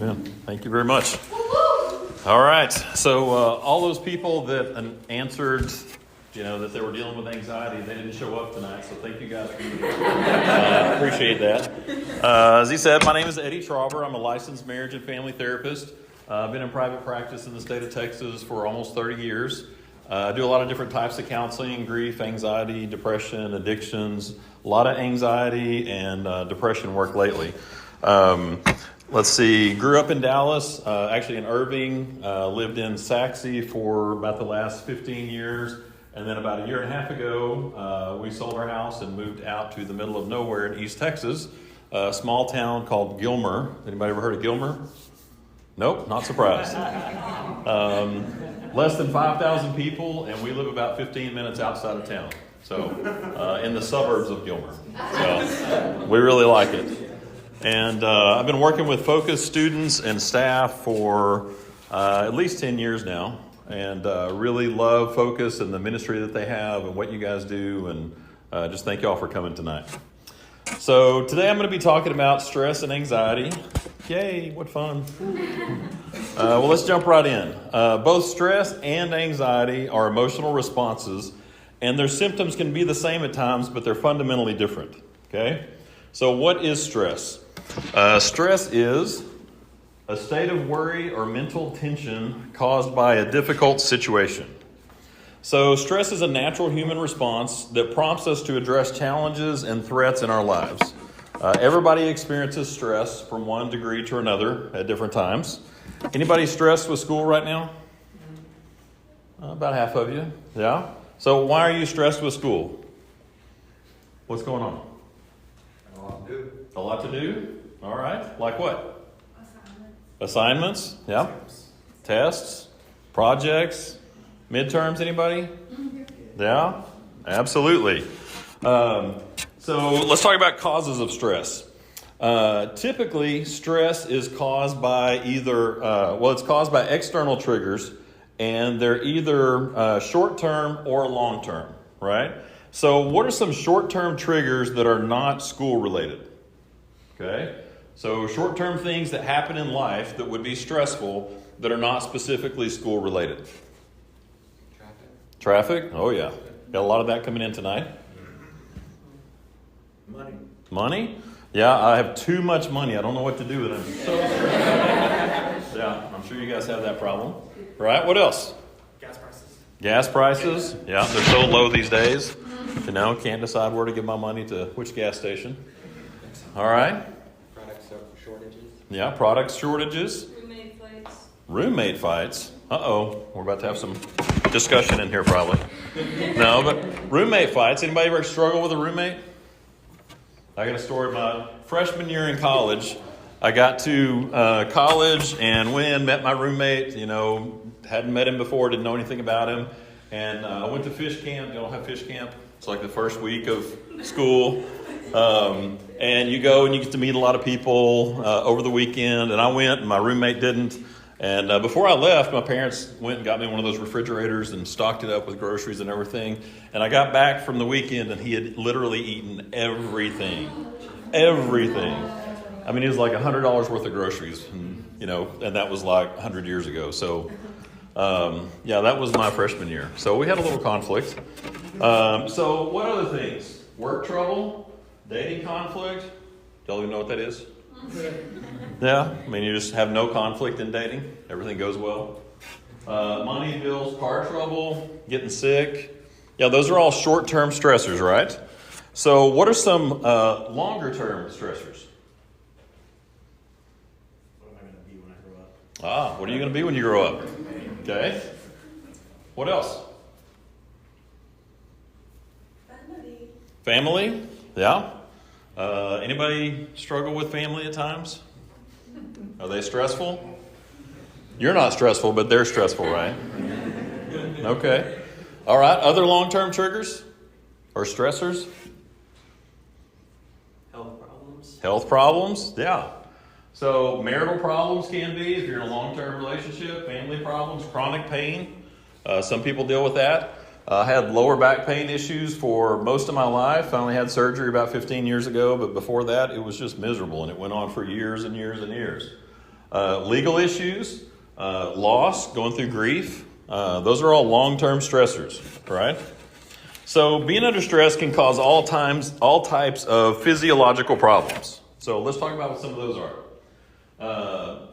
Amen. Thank you very much. All right. So all those people that answered, that they were dealing with anxiety, they didn't show up tonight. So thank you guys for appreciate that. As he said, my name is Eddie Trauber. I'm a licensed marriage and family therapist. I've been in private practice in the state of Texas for almost 30 years. I do a lot of different types of counseling: grief, anxiety, depression, addictions. A lot of anxiety and depression work lately. Let's see, grew up in Dallas, actually in Irving, lived in Saxe for about the last 15 years. And then about a year and a half ago, we sold our house and moved out to the middle of nowhere in East Texas, a small town called Gilmer. Anybody ever heard of Gilmer? Nope, not surprised. Less than 5,000 people, and we live about 15 minutes outside of town. So, in the suburbs of Gilmer. So, we really like it. And I've been working with Focus students and staff for at least 10 years now, and really love Focus and the ministry that they have and what you guys do, and just thank you all for coming tonight. So today I'm going to be talking about stress and anxiety. Yay, what fun. Well, let's jump right in. Both stress and anxiety are emotional responses, and their symptoms can be the same at times, but they're fundamentally different. Okay? So what is stress? Stress is a state of worry or mental tension caused by a difficult situation. So stress is a natural human response that prompts us to address challenges and threats in our lives. Everybody experiences stress from one degree to another at different times. Anybody stressed with school right now? About half of you. Yeah? So why are you stressed with school? What's going on? A lot to do. A lot to do? All right. Like what? Assignments? Yeah. Tests? Projects? Midterms, anybody? Yeah? Absolutely. So let's talk about causes of stress. Typically, stress is caused by it's caused by external triggers, and they're either short-term or long-term, right? So what are some short-term triggers that are not school-related? Okay? So short-term things that happen in life that would be stressful that are not specifically school-related. Traffic? Oh, yeah. Got a lot of that coming in tonight. Money? Yeah, I have too much money. I don't know what to do with it. So yeah, I'm sure you guys have that problem. Right? What else? Gas prices? Yeah, they're so low these days. Can't decide where to give my money to which gas station. All right. Product shortages. Yeah, product shortages. Roommate fights. Uh-oh. We're about to have some discussion in here probably. No, but roommate fights. Anybody ever struggle with a roommate? I got a story. My freshman year in college, I got to college and met my roommate. Hadn't met him before, didn't know anything about him. And I went to fish camp. Y'all have fish camp? It's like the first week of school. And you go and you get to meet a lot of people over the weekend. And I went and my roommate didn't. And before I left, my parents went and got me one of those refrigerators and stocked it up with groceries and everything. And I got back from the weekend and he had literally eaten everything. Everything. I mean, it was like $100 worth of groceries. And that was like 100 years ago. So, that was my freshman year. So we had a little conflict. So what other things? Work trouble? Dating conflict? Y'all even know what that is? Yeah, I mean, you just have no conflict in dating. Everything goes well. Money, bills, car trouble, getting sick. Yeah, those are all short-term stressors, right? So what are some longer-term stressors? What am I going to be when I grow up? What are you going to be when you grow up? Okay. What else? Family? Yeah. Anybody struggle with family at times? Are they stressful? You're not stressful, but they're stressful, right? Okay. All right. Other long-term triggers or stressors? Health problems? Yeah. So marital problems can be, if you're in a long-term relationship, family problems, chronic pain. Some people deal with that. I had lower back pain issues for most of my life. I only had surgery about 15 years ago, but before that, it was just miserable, and it went on for years and years and years. Legal issues, loss, going through grief. Those are all long-term stressors, right? So being under stress can cause all types of physiological problems. So let's talk about what some of those are.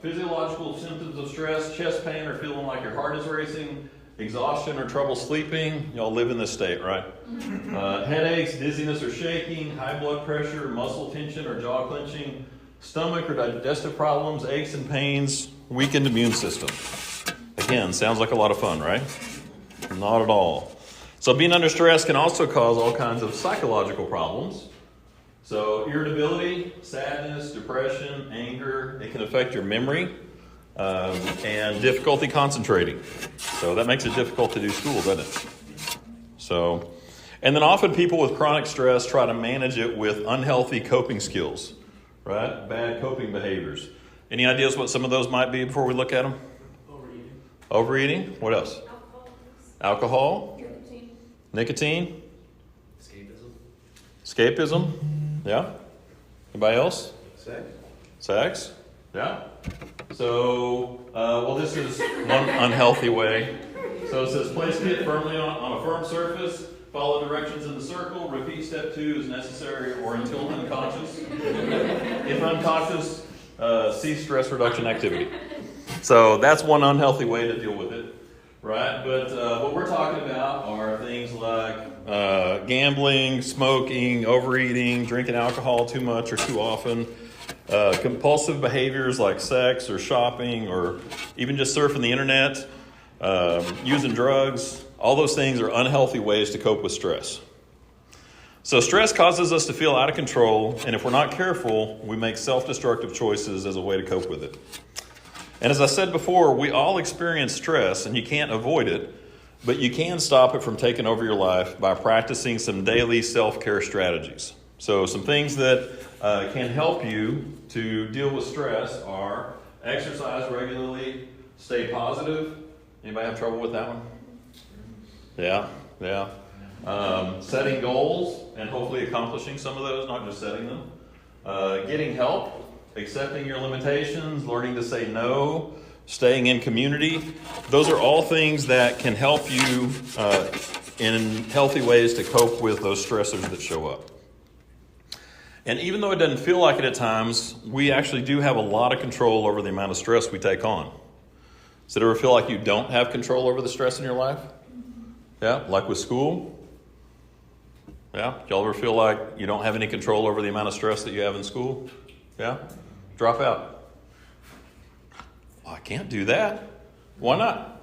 Physiological symptoms of stress: chest pain or feeling like your heart is racing, exhaustion or trouble sleeping. Y'all live in this state, right? Headaches, dizziness or shaking, high blood pressure, muscle tension or jaw clenching, stomach or digestive problems, aches and pains, weakened immune system. Again, sounds like a lot of fun, right? Not at all. So being under stress can also cause all kinds of psychological problems. So irritability, sadness, depression, anger. It can affect your memory and difficulty concentrating. So that makes it difficult to do school, doesn't it? So, and then often people with chronic stress try to manage it with unhealthy coping skills, right? Bad coping behaviors. Any ideas what some of those might be before we look at them? Overeating. What else? Alcohol. Nicotine. Escapism. Yeah. Anybody else? Sex. Yeah. So, this is one unhealthy way. So it says, place feet firmly on a firm surface, follow directions in the circle, repeat step 2 as necessary or until unconscious. If unconscious, cease stress reduction activity. So that's one unhealthy way to deal with it, right? But what we're talking about are things like gambling, smoking, overeating, drinking alcohol too much or too often, compulsive behaviors like sex or shopping or even just surfing the internet, using drugs. All those things are unhealthy ways to cope with stress. So stress causes us to feel out of control, and if we're not careful, we make self-destructive choices as a way to cope with it. And as I said before, we all experience stress, and you can't avoid it, but you can stop it from taking over your life by practicing some daily self-care strategies. So some things that can help you to deal with stress are exercise regularly, stay positive. Anybody have trouble with that one? Yeah. Setting goals and hopefully accomplishing some of those, not just setting them. Getting help, accepting your limitations, learning to say no, staying in community. Those are all things that can help you in healthy ways to cope with those stressors that show up. And even though it doesn't feel like it at times, we actually do have a lot of control over the amount of stress we take on. Does it ever feel like you don't have control over the stress in your life? Yeah, like with school? Yeah, y'all ever feel like you don't have any control over the amount of stress that you have in school? Yeah? Drop out. Well, I can't do that. Why not?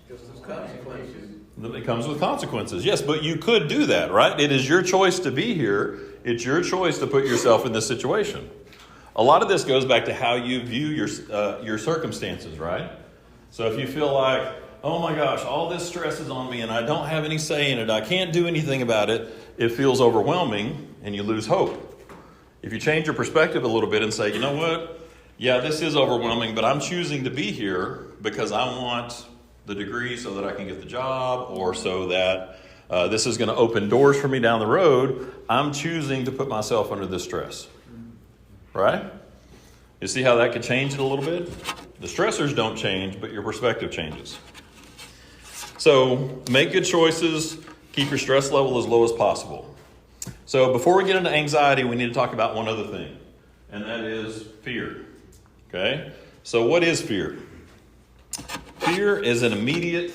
Because there's consequences. It comes with consequences. Yes, but you could do that, right? It is your choice to be here. It's your choice to put yourself in this situation. A lot of this goes back to how you view your circumstances, right? So if you feel like, oh my gosh, all this stress is on me and I don't have any say in it, I can't do anything about it, it feels overwhelming and you lose hope. If you change your perspective a little bit and say, you know what? Yeah, this is overwhelming, but I'm choosing to be here because I want the degree so that I can get the job, or so that this is going to open doors for me down the road. I'm choosing to put myself under this stress. Right? You see how that could change it a little bit? The stressors don't change, but your perspective changes. So make good choices. Keep your stress level as low as possible. So before we get into anxiety, we need to talk about one other thing, and that is fear. Okay? So what is fear? Fear is an immediate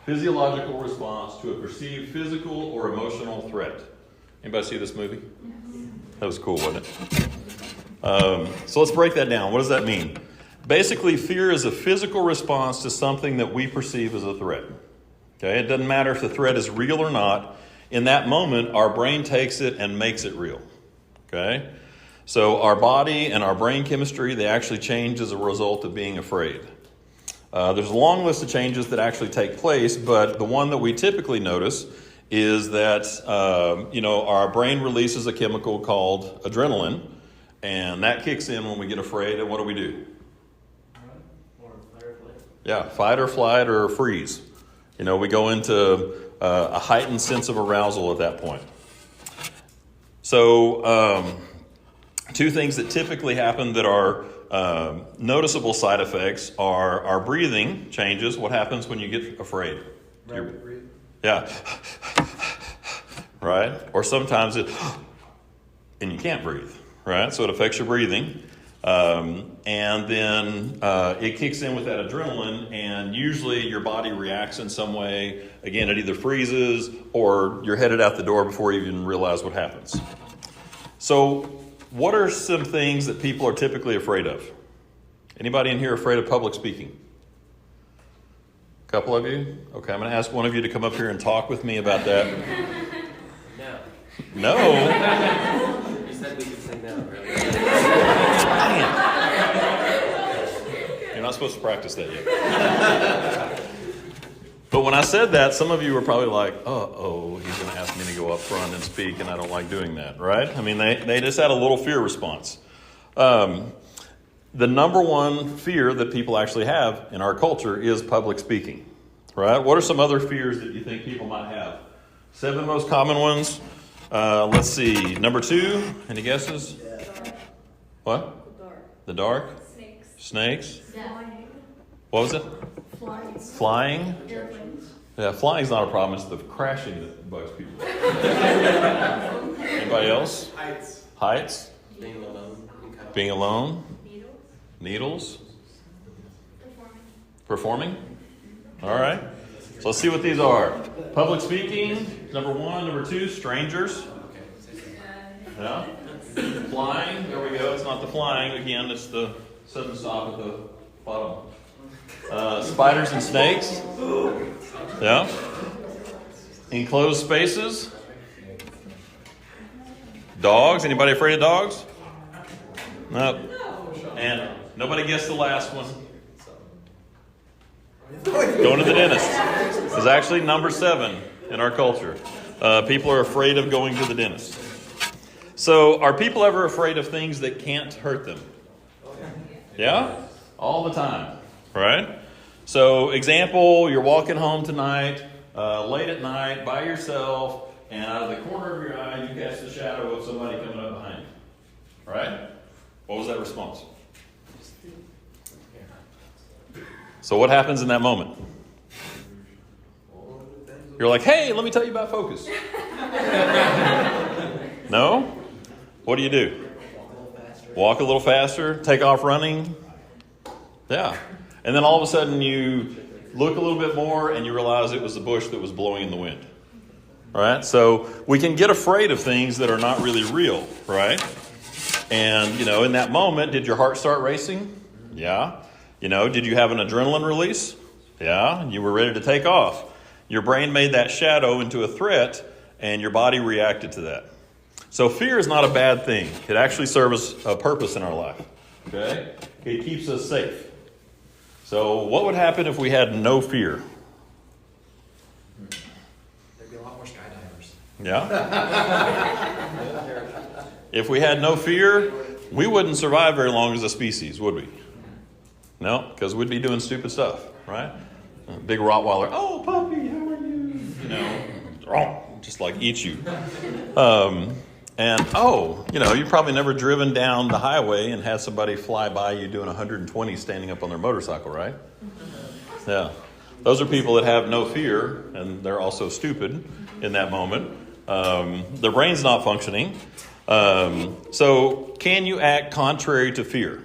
physiological response to a perceived physical or emotional threat. Anybody see this movie? That was cool, wasn't it? So let's break that down. What does that mean? Basically, fear is a physical response to something that we perceive as a threat. Okay? It doesn't matter if the threat is real or not. In that moment, our brain takes it and makes it real. Okay? So our body and our brain chemistry, they actually change as a result of being afraid. There's a long list of changes that actually take place, but the one that we typically notice is that, our brain releases a chemical called adrenaline, and that kicks in when we get afraid, and what do we do? Or fight or flight. Yeah, fight or flight or freeze. We go into a heightened sense of arousal at that point. So two things that typically happen that are noticeable side effects are our breathing changes. What happens when you get afraid? Rapid breathe. Yeah. Right? Or sometimes and you can't breathe, right? So it affects your breathing. And then it kicks in with that adrenaline, and usually your body reacts in some way. Again, it either freezes or you're headed out the door before you even realize what happens. So what are some things that people are typically afraid of? Anybody in here afraid of public speaking? A couple of you? Okay, I'm going to ask one of you to come up here and talk with me about that. No. No? You said we could say no, right? You're not supposed to practice that yet. But when I said that, some of you were probably like, uh-oh, he's going to ask me to go up front and speak, and I don't like doing that, right? I mean, they just had a little fear response. The number one fear that people actually have in our culture is public speaking, right? What are some other fears that you think people might have? 7 most common ones. Let's see. Number 2, any guesses? What? The dark? Snakes? What was it? Flying? Yeah, flying's not a problem. It's the crashing that bugs people. Anybody else? Heights? Being alone. Being alone? Needles? Performing? All right. So let's see what these are. Public speaking, number 1. Number 2, strangers. Yeah. Flying, there we go. It's not the flying. Again, it's the sudden stop at the bottom. Spiders and snakes. Yeah. Enclosed spaces. Dogs. Anybody afraid of dogs? No. And nobody guessed the last one. Going to the dentist is actually number 7 in our culture. People are afraid of going to the dentist. So are people ever afraid of things that can't hurt them? Yeah? All the time. Right? So example, you're walking home tonight, late at night, by yourself, and out of the corner of your eye, you catch the shadow of somebody coming up behind you. Right? What was that response? So what happens in that moment? You're like, hey, let me tell you about focus. No? What do? Walk a little faster, take off running. Yeah. And then all of a sudden you look a little bit more and you realize it was the bush that was blowing in the wind. All right? So we can get afraid of things that are not really real, right? And, in that moment, did your heart start racing? Yeah. Did you have an adrenaline release? Yeah. You were ready to take off. Your brain made that shadow into a threat, and your body reacted to that. So fear is not a bad thing. It actually serves a purpose in our life. Okay? It keeps us safe. So what would happen if we had no fear? There'd be a lot more skydivers. Yeah? If we had no fear, we wouldn't survive very long as a species, would we? No, because we'd be doing stupid stuff, right? A big Rottweiler, oh, puppy, how are you? Just like eat you. You've probably never driven down the highway and had somebody fly by you doing 120 standing up on their motorcycle, right? Yeah. Those are people that have no fear, and they're also stupid in that moment. Their brain's not functioning. So can you act contrary to fear?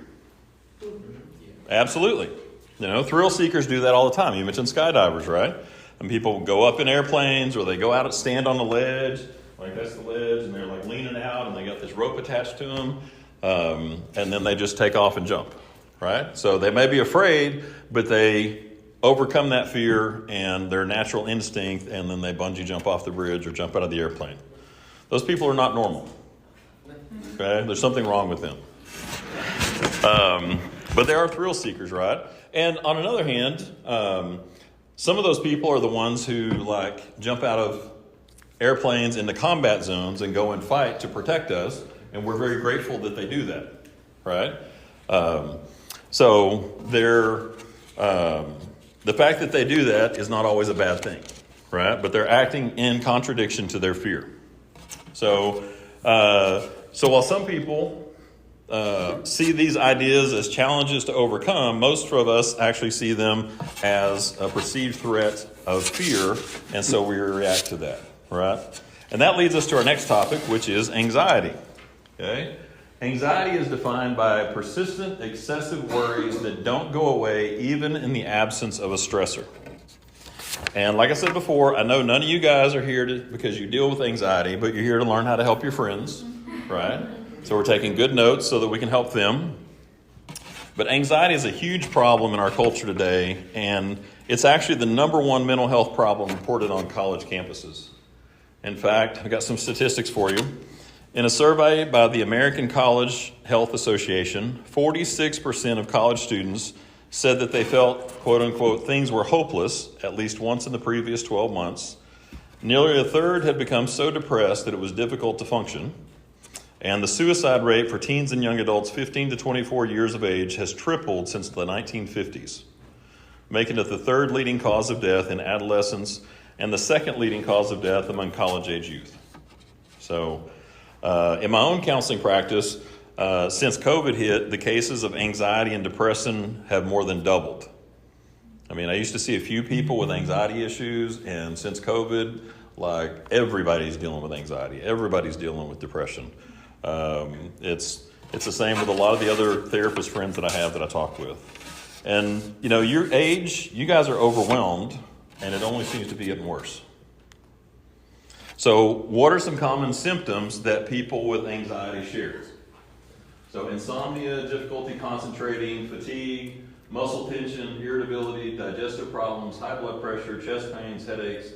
Absolutely. Thrill seekers do that all the time. You mentioned skydivers, right? And people go up in airplanes, or they go out and stand on the ledge, like that's the ledge, and they're like leaning out, and they got this rope attached to them, and then they just take off and jump, right? So they may be afraid, but they overcome that fear and their natural instinct, and then they bungee jump off the bridge or jump out of the airplane. Those people are not normal. Okay? There's something wrong with them. But there are thrill seekers, right? And on another hand, some of those people are the ones who jump out of airplanes into combat zones and go and fight to protect us, and we're very grateful that they do that, right? So the fact that they do that is not always a bad thing, right? But they're acting in contradiction to their fear. So while some people see these ideas as challenges to overcome. Most of us actually see them as a perceived threat of fear, and so we react to that, right? And that leads us to our next topic, which is anxiety. Okay? Anxiety is defined by persistent, excessive worries that don't go away even in the absence of a stressor. And like I said before, I know none of you guys are here because you deal with anxiety, but you're here to learn how to help your friends, right? So we're taking good notes so that we can help them. But anxiety is a huge problem in our culture today, and it's actually the number one mental health problem reported on college campuses. In fact, I've got some statistics for you. In a survey by the American College Health Association, 46% of college students said that they felt, quote unquote, things were hopeless at least once in the previous 12 months. Nearly a third had become so depressed that it was difficult to function. And the suicide rate for teens and young adults 15 to 24 years of age has tripled since the 1950s, making it the third leading cause of death in adolescents and the second leading cause of death among college-age youth. So in my own counseling practice, since COVID hit, the cases of anxiety and depression have more than doubled. I mean, I used to see a few people with anxiety issues, and since COVID, like, everybody's dealing with anxiety. Everybody's dealing with depression. It's the same with a lot of the other therapist friends that I have that I talk with. And, you know, your age, you guys are overwhelmed, and it only seems to be getting worse. So what are some common symptoms that people with anxiety share? So insomnia, difficulty concentrating, fatigue, muscle tension, irritability, digestive problems, high blood pressure, chest pains, headaches.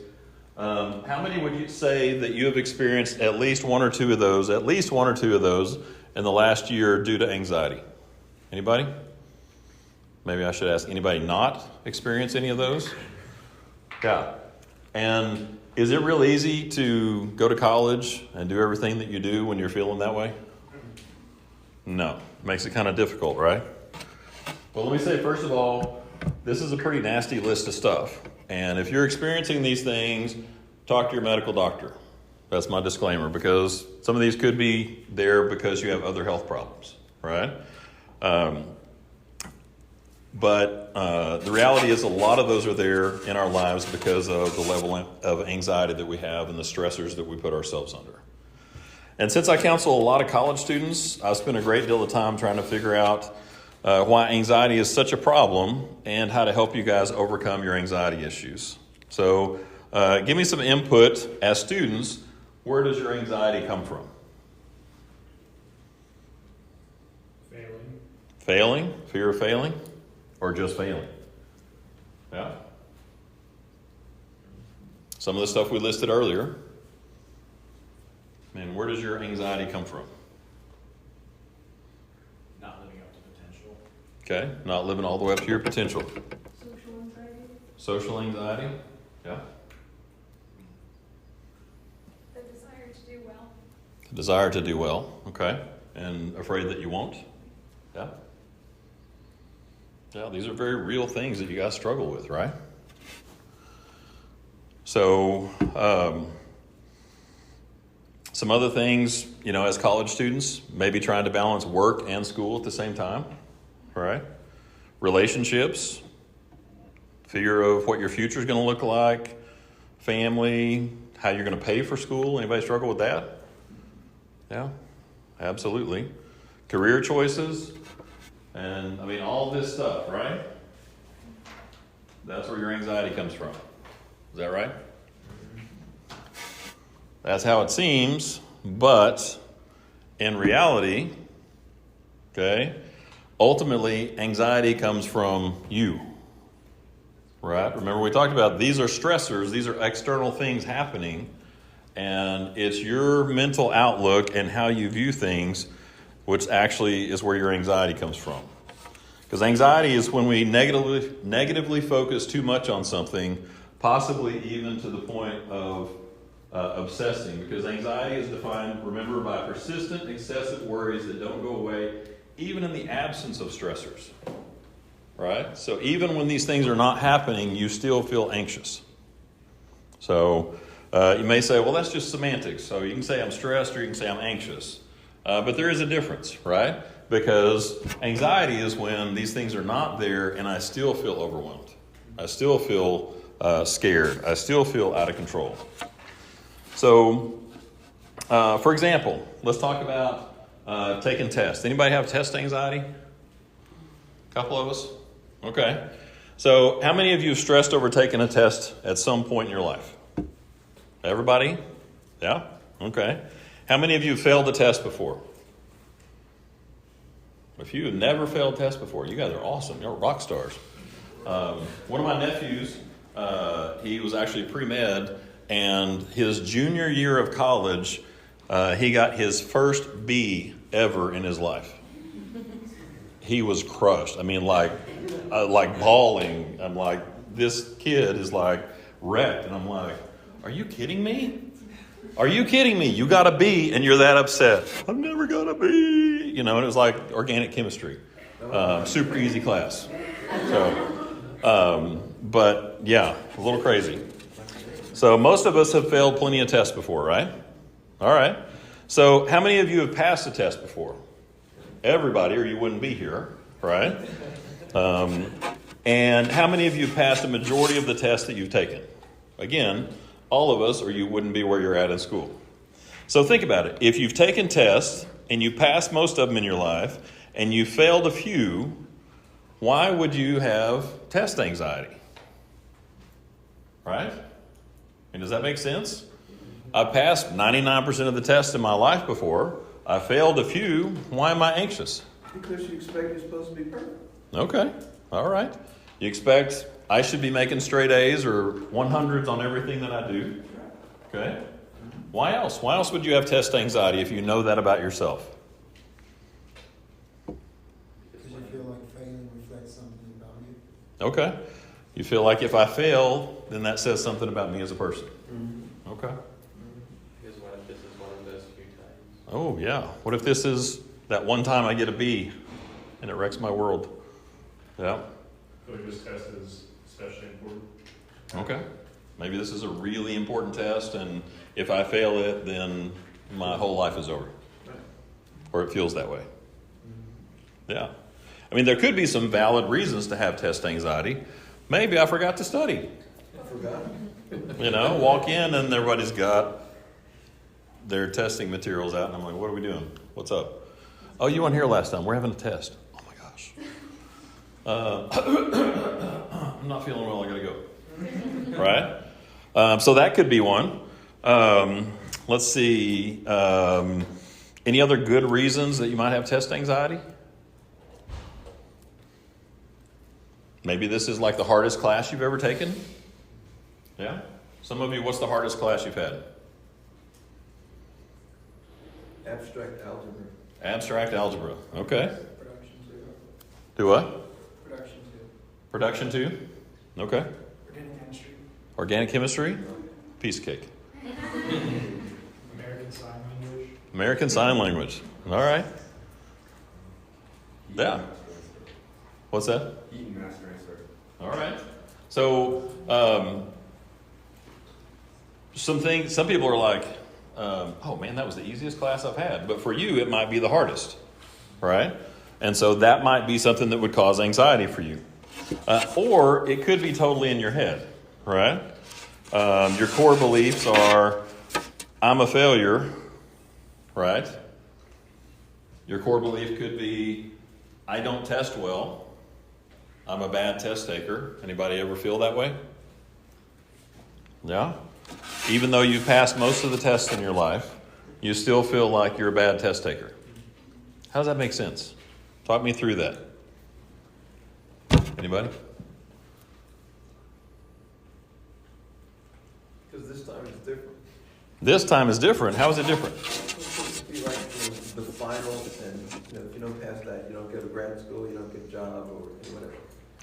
How many would you say that you have experienced at least one or two of those in the last year due to anxiety? Anybody? Maybe I should ask, anybody not experience any of those? Yeah. And is it real easy to go to college and do everything that you do when you're feeling that way? No. It makes it kind of difficult, right? Well, let me say, first of all, this is a pretty nasty list of stuff. And if you're experiencing these things, talk to your medical doctor. That's my disclaimer, because some of these could be there because you have other health problems, right? But the reality is a lot of those are there in our lives because of the level of anxiety that we have and the stressors that we put ourselves under. And since I counsel a lot of college students, I spend a great deal of time trying to figure out why anxiety is such a problem and how to help you guys overcome your anxiety issues. So give me some input as students. Where does your anxiety come from? Failing? Fear of failing? Or just failing? Yeah. Some of the stuff we listed earlier. And where does your anxiety come from? Not living up to potential. Okay, not living all the way up to your potential. Social anxiety. Social anxiety? Yeah. The desire to do well. The desire to do well, okay. And afraid that you won't? Yeah. Yeah, these are very real things that you guys struggle with, right? So, some other things, you know, as college students, maybe trying to balance work and school at the same time, right? Relationships, fear of what your future is going to look like, family, how you're going to pay for school. Anybody struggle with that? Yeah, absolutely. Career choices, and I mean, all this stuff, right? That's where your anxiety comes from. Is that right? That's how it seems, but in reality, okay, ultimately, anxiety comes from you, right? Remember, we talked about these are stressors, these are external things happening, and it's your mental outlook and how you view things, which actually is where your anxiety comes from. Because anxiety is when we negatively focus too much on something, possibly even to the point of obsessing, because anxiety is defined, remember, by persistent, excessive worries that don't go away, even in the absence of stressors, right? So even when these things are not happening, you still feel anxious. So you may say, well, that's just semantics. So you can say I'm stressed or you can say I'm anxious. But there is a difference, right? Because anxiety is when these things are not there and I still feel overwhelmed. I still feel scared. I still feel out of control. So, for example, let's talk about taking tests. Anybody have test anxiety? A couple of us? Okay. So how many of you have stressed over taking a test at some point in your life? Everybody? Yeah? Okay. How many of you have failed a test before? If you have never failed a test before, you guys are awesome. You're rock stars. One of my nephews, he was actually pre-med, and his junior year of college, he got his first B ever in his life. He was crushed. I mean, like bawling. I'm like, this kid is like wrecked. And I'm like, are you kidding me? Are you kidding me? You got a B and you're that upset. I've never got a B. You know, and it was like organic chemistry. Super easy class. So, but yeah, a little crazy. So most of us have failed plenty of tests before, right? All right. So how many of you have passed a test before? Everybody, or you wouldn't be here, right? And how many of you have passed a majority of the tests that you've taken? Again, all of us, or you wouldn't be where you're at in school. So think about it. If you've taken tests and you passed most of them in your life and you failed a few, why would you have test anxiety? Right? And does that make sense? I passed 99% of the tests in my life before. I failed a few. Why am I anxious? Because you expect you're supposed to be perfect. Okay. All right. You expect I should be making straight A's or 100s on everything that I do. Okay. Why else? Why else would you have test anxiety if you know that about yourself? Because you feel like failing reflects something about you. Okay. You feel like if I fail, then that says something about me as a person. Mm-hmm. Okay. Because what if this is one of those few times? Oh, yeah. What if this is that one time I get a B and it wrecks my world? Yeah. I feel like this test is especially important. Okay. Maybe this is a really important test, and if I fail it, then my whole life is over. Or it feels that way. Yeah. I mean, there could be some valid reasons to have test anxiety. Maybe I forgot to study. I forgot. You know, walk in and everybody's got their testing materials out, and I'm like, what are we doing? What's up? Oh, you weren't here last time. We're having a test. Oh, my gosh. I'm not feeling well. I got to go. Right? So that could be one. Let's see. Any other good reasons that you might have test anxiety? Maybe this is like the hardest class you've ever taken. Yeah? Some of you, what's the hardest class you've had? Abstract algebra. Abstract algebra. Okay. Production too. Do what? Production too. Production 2? Okay. Organic chemistry. Organic chemistry? Piece of cake. American Sign Language. American Sign Language. All right. Yeah. What's that? Eating master racer. All right. So, some people are like, oh man, that was the easiest class I've had. But for you, it might be the hardest, right? And so that might be something that would cause anxiety for you. Or it could be totally in your head, right? Your core beliefs are, I'm a failure, right? Your core belief could be, I don't test well. I'm a bad test taker. Anybody ever feel that way? Yeah? Even though you've passed most of the tests in your life, you still feel like you're a bad test taker. How does that make sense? Talk me through that. Anybody? Because this time is different. This time is different. How is it different? It's supposed to be like the final, and if you don't pass that, you don't go to grad school, you don't get a job, or whatever.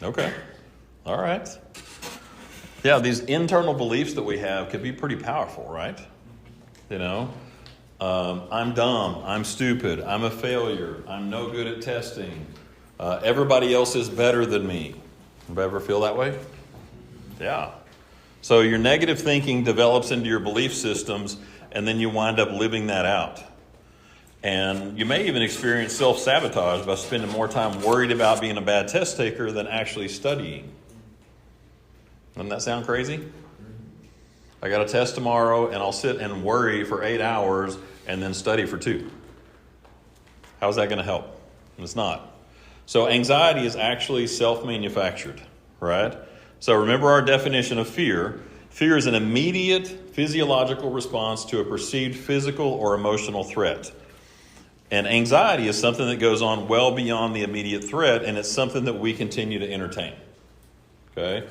Okay. All right. Yeah, these internal beliefs that we have could be pretty powerful, right? You know, I'm dumb, I'm stupid, I'm a failure, I'm no good at testing, everybody else is better than me. Ever feel that way? Yeah. So your negative thinking develops into your belief systems, and then you wind up living that out. And you may even experience self-sabotage by spending more time worried about being a bad test taker than actually studying. Doesn't that sound crazy? I got a test tomorrow, and I'll sit and worry for 8 hours and then study for 2. How's that going to help? It's not. So anxiety is actually self-manufactured, right? So remember our definition of fear. Fear is an immediate physiological response to a perceived physical or emotional threat. And anxiety is something that goes on well beyond the immediate threat, and it's something that we continue to entertain. Okay?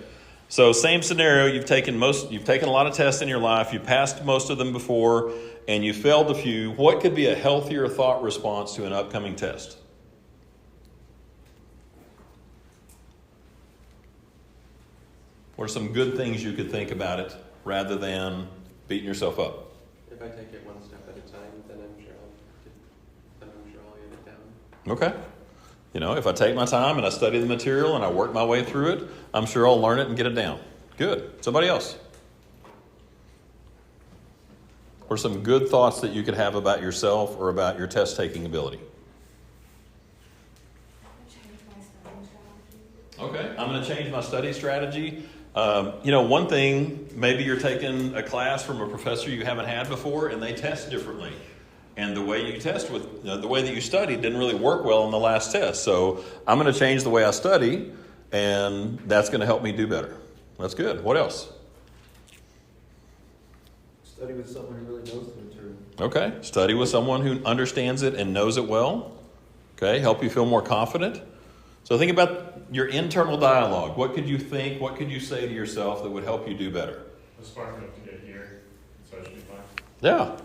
So same scenario, you've taken a lot of tests in your life, you passed most of them before, and you failed a few. What could be a healthier thought response to an upcoming test? What are some good things you could think about it rather than beating yourself up? If I take it one step at a time, then I'm sure I'll get it down. Okay. If I take my time and I study the material and I work my way through it, I'm sure I'll learn it and get it down. Good. Somebody else? What are some good thoughts that you could have about yourself or about your test-taking ability? Change my studying strategy. Okay. I'm going to change my study strategy. One thing, maybe you're taking a class from a professor you haven't had before and they test differently. And the way you test the way that you studied didn't really work well on the last test. So I'm going to change the way I study, and that's going to help me do better. That's good. What else? Study with someone who really knows the material. Okay. Study with someone who understands it and knows it well. Okay. Help you feel more confident. So think about your internal dialogue. What could you think? What could you say to yourself that would help you do better? I'm smart enough to get here, so I should be fine. Yeah.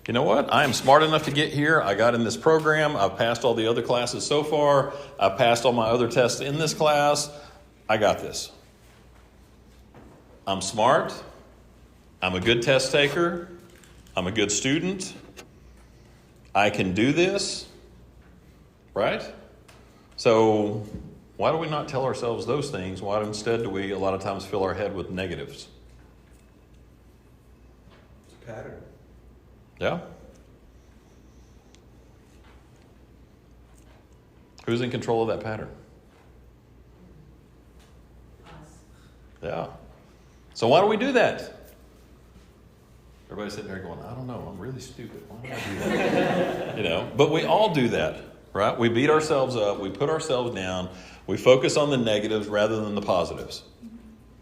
You know what? I am smart enough to get here. I got in this program. I've passed all the other classes so far. I've passed all my other tests in this class. I got this. I'm smart. I'm a good test taker. I'm a good student. I can do this. Right? So why do we not tell ourselves those things? Why instead do we a lot of times fill our head with negatives? It's a pattern. Yeah? Who's in control of that pattern? Yeah. So why do we do that? Everybody's sitting there going, I don't know, I'm really stupid. Why do I do that? But we all do that, right? We beat ourselves up, we put ourselves down, we focus on the negatives rather than the positives,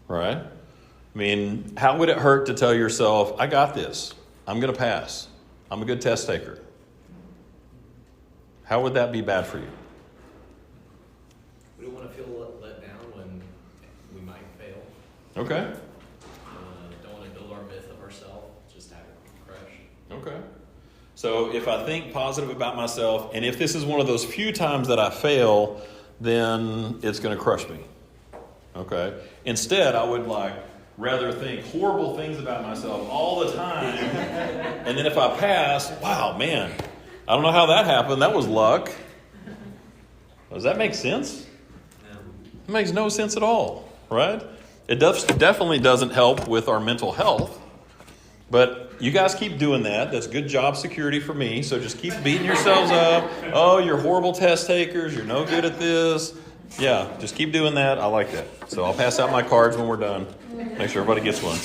right? I mean, how would it hurt to tell yourself, I got this, I'm going to pass, I'm a good test taker? How would that be bad for you? We don't want to feel let down when we might fail. Okay. Don't want to build our myth of ourselves, just have it crush. Okay. So if I think positive about myself, and if this is one of those few times that I fail, then it's going to crush me. Okay. Instead, I would rather think horrible things about myself all the time. And then if I pass, wow, man, I don't know how that happened. That was luck. Does that make sense? It makes no sense at all, right? It definitely doesn't help with our mental health. But you guys keep doing that. That's good job security for me. So just keep beating yourselves up. Oh, you're horrible test takers. You're no good at this. Yeah, just keep doing that. I like that. So I'll pass out my cards when we're done. Make sure everybody gets one.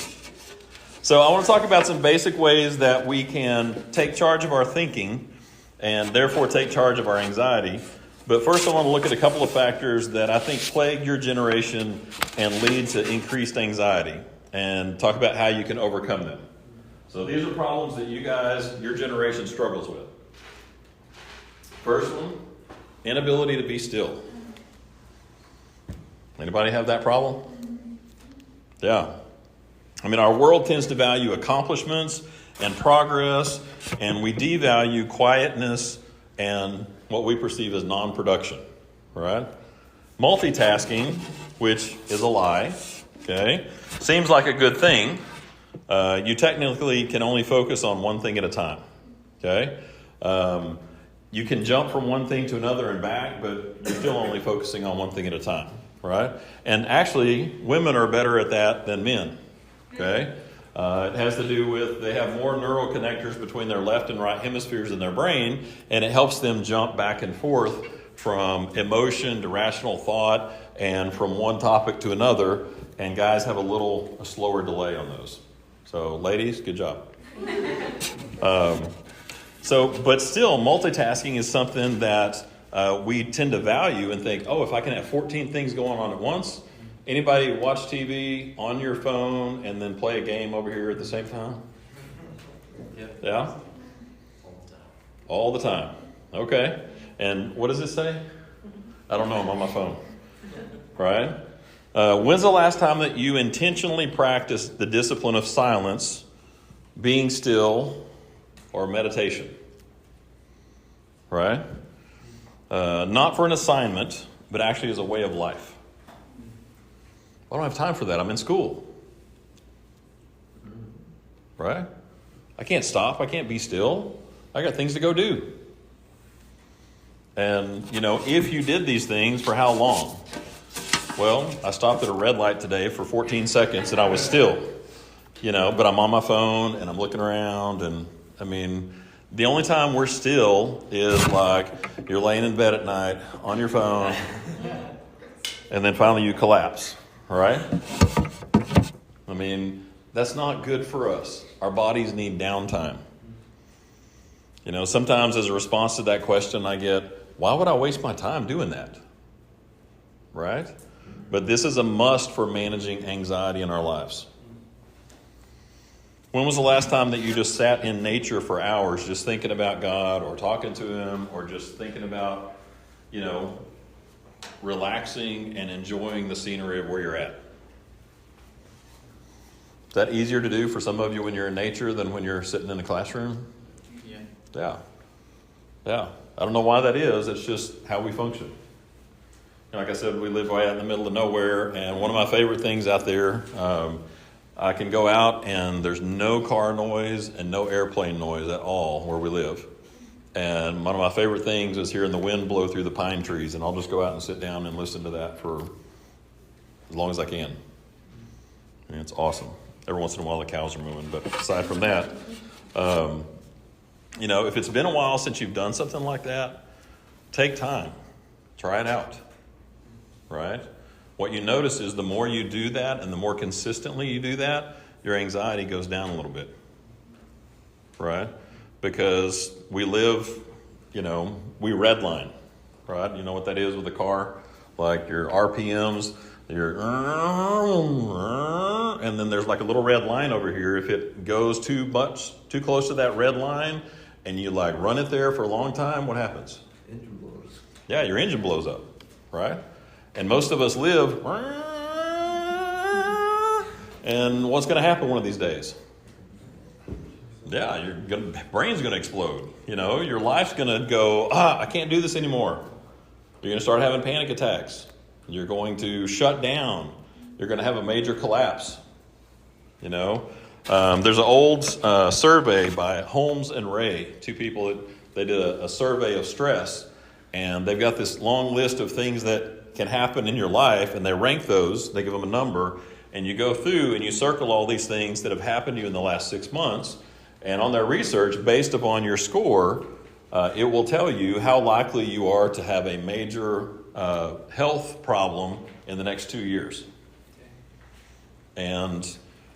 So I want to talk about some basic ways that we can take charge of our thinking and therefore take charge of our anxiety. But first I want to look at a couple of factors that I think plague your generation and lead to increased anxiety and talk about how you can overcome them. So these are problems that your generation struggles with. First one, inability to be still. Anybody have that problem? Yeah. I mean, our world tends to value accomplishments and progress, and we devalue quietness and what we perceive as non-production, right? Multitasking, which is a lie, okay, seems like a good thing. You technically can only focus on one thing at a time, okay? You can jump from one thing to another and back, but you're still only focusing on one thing at a time, right? And actually, women are better at that than men, okay? It has to do with they have more neural connectors between their left and right hemispheres in their brain, and it helps them jump back and forth from emotion to rational thought and from one topic to another. And guys have a slower delay on those. So ladies, good job. But still, multitasking is something that we tend to value and think, oh, if I can have 14 things going on at once. Anybody watch TV on your phone and then play a game over here at the same time? Yep. Yeah? All the time. All the time. Okay. And what does it say? I don't know. I'm on my phone. Right? When's the last time that you intentionally practiced the discipline of silence, being still, or meditation? Right? Not for an assignment, but actually as a way of life. I don't have time for that. I'm in school. Right? I can't stop. I can't be still. I got things to go do. And, if you did these things, for how long? Well, I stopped at a red light today for 14 seconds and I was still, but I'm on my phone and I'm looking around. And the only time we're still is like you're laying in bed at night on your phone and then finally you collapse. Right? That's not good for us. Our bodies need downtime. Sometimes as a response to that question, I get, why would I waste my time doing that? Right? But this is a must for managing anxiety in our lives. When was the last time that you just sat in nature for hours just thinking about God or talking to Him or just thinking about, relaxing and enjoying the scenery of where you're at? Is that easier to do for some of you when you're in nature than when you're sitting in a classroom? Yeah. I don't know why that is. It's just how we function. Like I said, we live right out in the middle of nowhere, and one of my favorite things out there, I can go out and there's no car noise and no airplane noise at all where we live. And one of my favorite things is hearing the wind blow through the pine trees, and I'll just go out and sit down and listen to that for as long as I can. And it's awesome. Every once in a while the cows are moving, but aside from that, if it's been a while since you've done something like that, take time. Try it out. Right? What you notice is the more you do that and the more consistently you do that, your anxiety goes down a little bit. Right? Because we live, we redline. Right? You know what that is with a car? Like your RPMs, and then there's like a little red line over here. If it goes too close to that red line and you like run it there for a long time, what happens? Engine blows. Yeah, your engine blows up. Right? And most of us live, and what's going to happen one of these days? Yeah, brain's going to explode. Your life's going to go, I can't do this anymore. You're going to start having panic attacks. You're going to shut down. You're going to have a major collapse. There's an old survey by Holmes and Ray, two people they did a survey of stress, and they've got this long list of things that can happen in your life, and they rank those. They give them a number, and you go through and you circle all these things that have happened to you in the last 6 months. And on their research, based upon your score, it will tell you how likely you are to have a major health problem in the next 2 years. And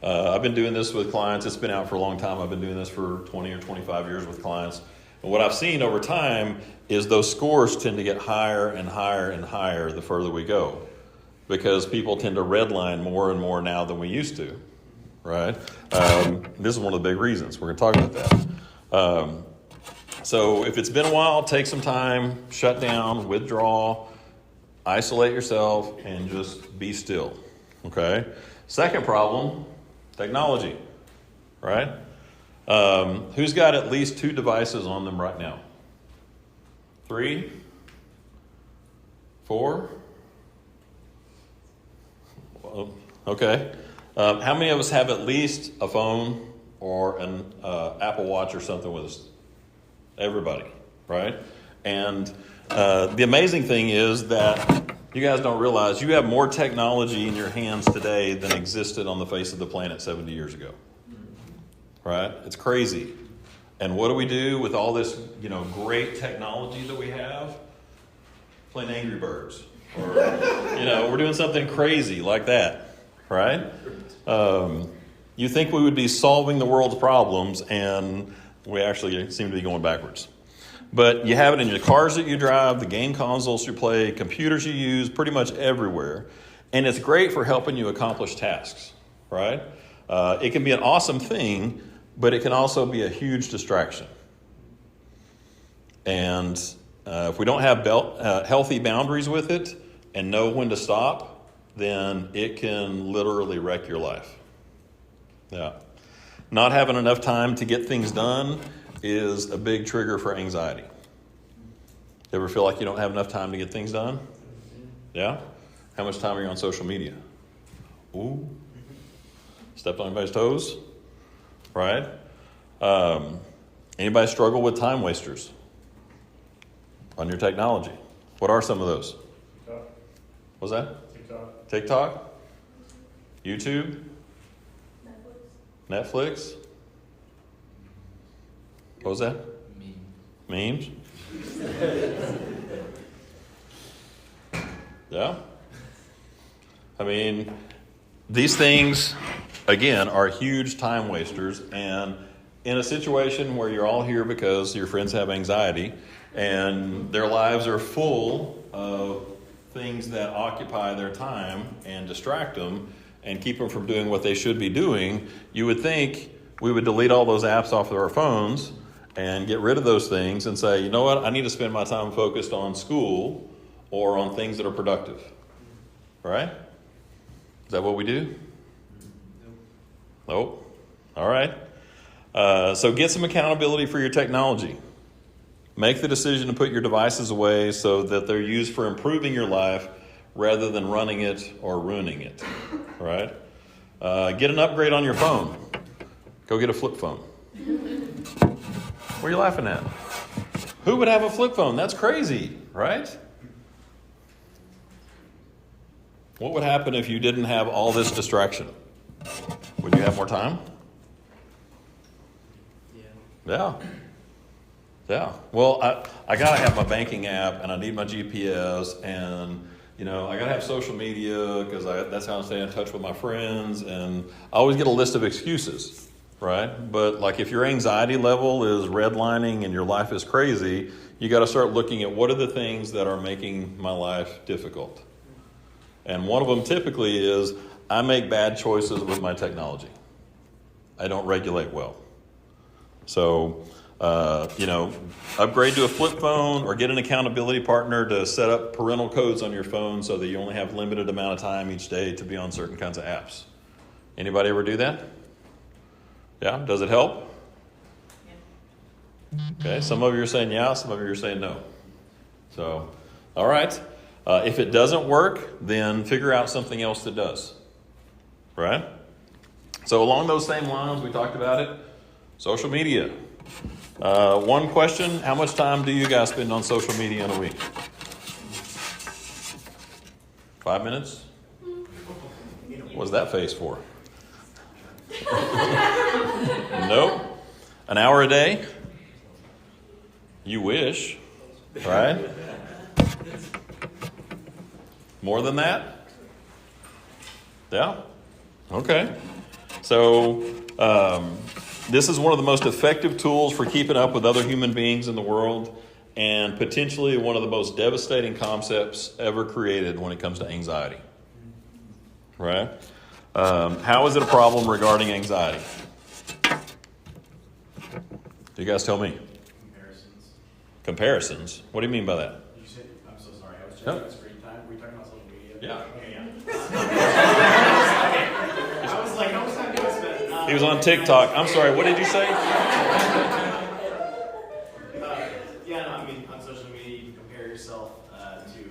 I've been doing this with clients. It's been out for a long time. I've been doing this for 20 or 25 years with clients. And what I've seen over time is those scores tend to get higher and higher and higher the further we go, because people tend to redline more and more now than we used to, right? This is one of the big reasons. We're going to talk about that. So if it's been a while, take some time, shut down, withdraw, isolate yourself, and just be still, okay? Second problem, technology, right? Who's got at least 2 devices on them right now? 3? 4? Well, okay. How many of us have at least a phone or an Apple Watch or something with us? Everybody, right? And the amazing thing is that you guys don't realize you have more technology in your hands today than existed on the face of the planet 70 years ago. right? It's crazy. And what do we do with all this, great technology that we have? Playing Angry Birds. Or, we're doing something crazy like that, right? You think we would be solving the world's problems, and we actually seem to be going backwards. But you have it in your cars that you drive, the game consoles you play, computers you use, pretty much everywhere. And it's great for helping you accomplish tasks, right? It can be an awesome thing, but it can also be a huge distraction. And if we don't have healthy boundaries with it and know when to stop, then it can literally wreck your life. Yeah. Not having enough time to get things done is a big trigger for anxiety. You ever feel like you don't have enough time to get things done? Yeah? How much time are you on social media? Ooh. Stepped on anybody's toes? Right? Anybody struggle with time wasters on your technology? What are some of those? TikTok. What's that? TikTok. TikTok? YouTube? Netflix? What was that? Memes? Yeah. I mean, these things, again, are huge time wasters. And in a situation where you're all here because your friends have anxiety and their lives are full of things that occupy their time and distract them and keep them from doing what they should be doing, you would think we would delete all those apps off of our phones and get rid of those things and say, you know what, I need to spend my time focused on school or on things that are productive. Right? Is that what we do? Nope. All right. So get some accountability for your technology. Make the decision to put your devices away so that they're used for improving your life rather than running it or ruining it. Right? Get an upgrade on your phone. Go get a flip phone. What are you laughing at? Who would have a flip phone? That's crazy, right? What would happen if you didn't have all this distraction? Would you have more time? Yeah. Well, I got to have my banking app, and I need my GPS, and I got to have social media because that's how I stay in touch with my friends, and I always get a list of excuses, right? But like if your anxiety level is redlining and your life is crazy, you got to start looking at what are the things that are making my life difficult. And one of them typically is I make bad choices with my technology. I don't regulate well. So, upgrade to a flip phone or get an accountability partner to set up parental codes on your phone so that you only have limited amount of time each day to be on certain kinds of apps. Anybody ever do that? Yeah? Does it help? Okay, some of you are saying yeah, some of you are saying no. So, all right. If it doesn't work, then figure out something else that does. Right? So along those same lines, we talked about it. Social media. One question, how much time do you guys spend on social media in a week? 5 minutes? What's that face for? Nope. An hour a day? You wish, right? More than that? Yeah? Okay. So, this is one of the most effective tools for keeping up with other human beings in the world and potentially one of the most devastating concepts ever created when it comes to anxiety. Right? How is it a problem regarding anxiety? You guys tell me. Comparisons? What do you mean by that? You said, I'm so sorry, I was checking Yep. the screen time. Were you talking about social media? Yeah. I was like, how much time do I spend? He was on TikTok. I'm sorry, what did you say? On social media, you can compare yourself to,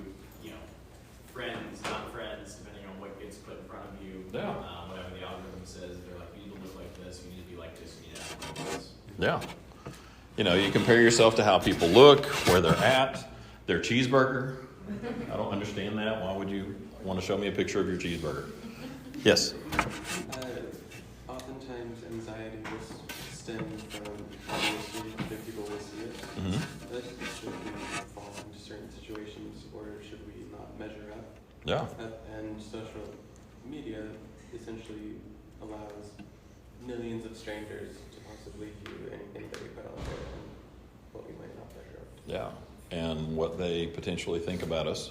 friends, non-friends, depending on what gets put in front of you. Yeah. Whatever the algorithm says, they're like, you need to look like this, you need to be like this, you need to act like this. Yeah. You compare yourself to how people look, where they're at, their cheeseburger. I don't understand that. Why would you want to show me a picture of your cheeseburger? Yes. Oftentimes anxiety just Yeah. And social media essentially allows millions of strangers to possibly view anything that we put out there and what we might not measure up to. Yeah. And what they potentially think about us.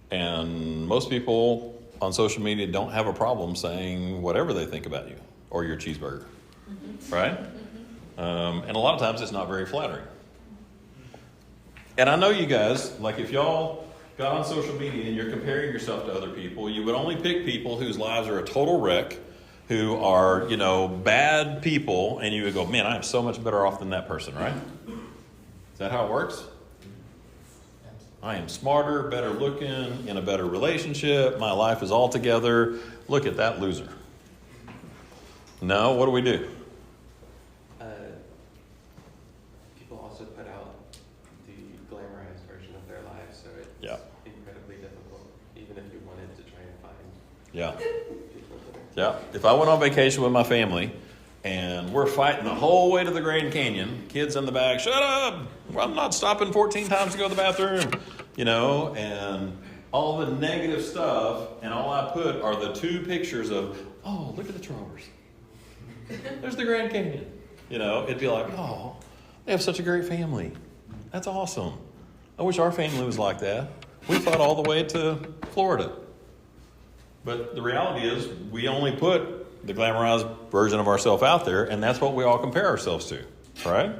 And most people on social media don't have a problem saying whatever they think about you or your cheeseburger. Right? And a lot of times it's not very flattering. And I know you guys, like if y'all got on social media and you're comparing yourself to other people, you would only pick people whose lives are a total wreck, who are, bad people, and you would go, man, I am so much better off than that person, right? Is that how it works? I am smarter, better looking, in a better relationship, my life is all together. Look at that loser. No, what do? People also put out the glamorized version of their lives, so it's Yeah. incredibly difficult, even if you wanted to try and find Yeah. people that are... Yeah. If I went on vacation with my family and we're fighting the whole way to the Grand Canyon, kids in the back, shut up! Well, I'm not stopping 14 times to go to the bathroom, and all the negative stuff, and all I put are the 2 pictures of, oh, look at the Trovers. There's the Grand Canyon. It'd be like, oh, they have such a great family. That's awesome. I wish our family was like that. We fought all the way to Florida. But the reality is, we only put the glamorized version of ourselves out there, and that's what we all compare ourselves to, right?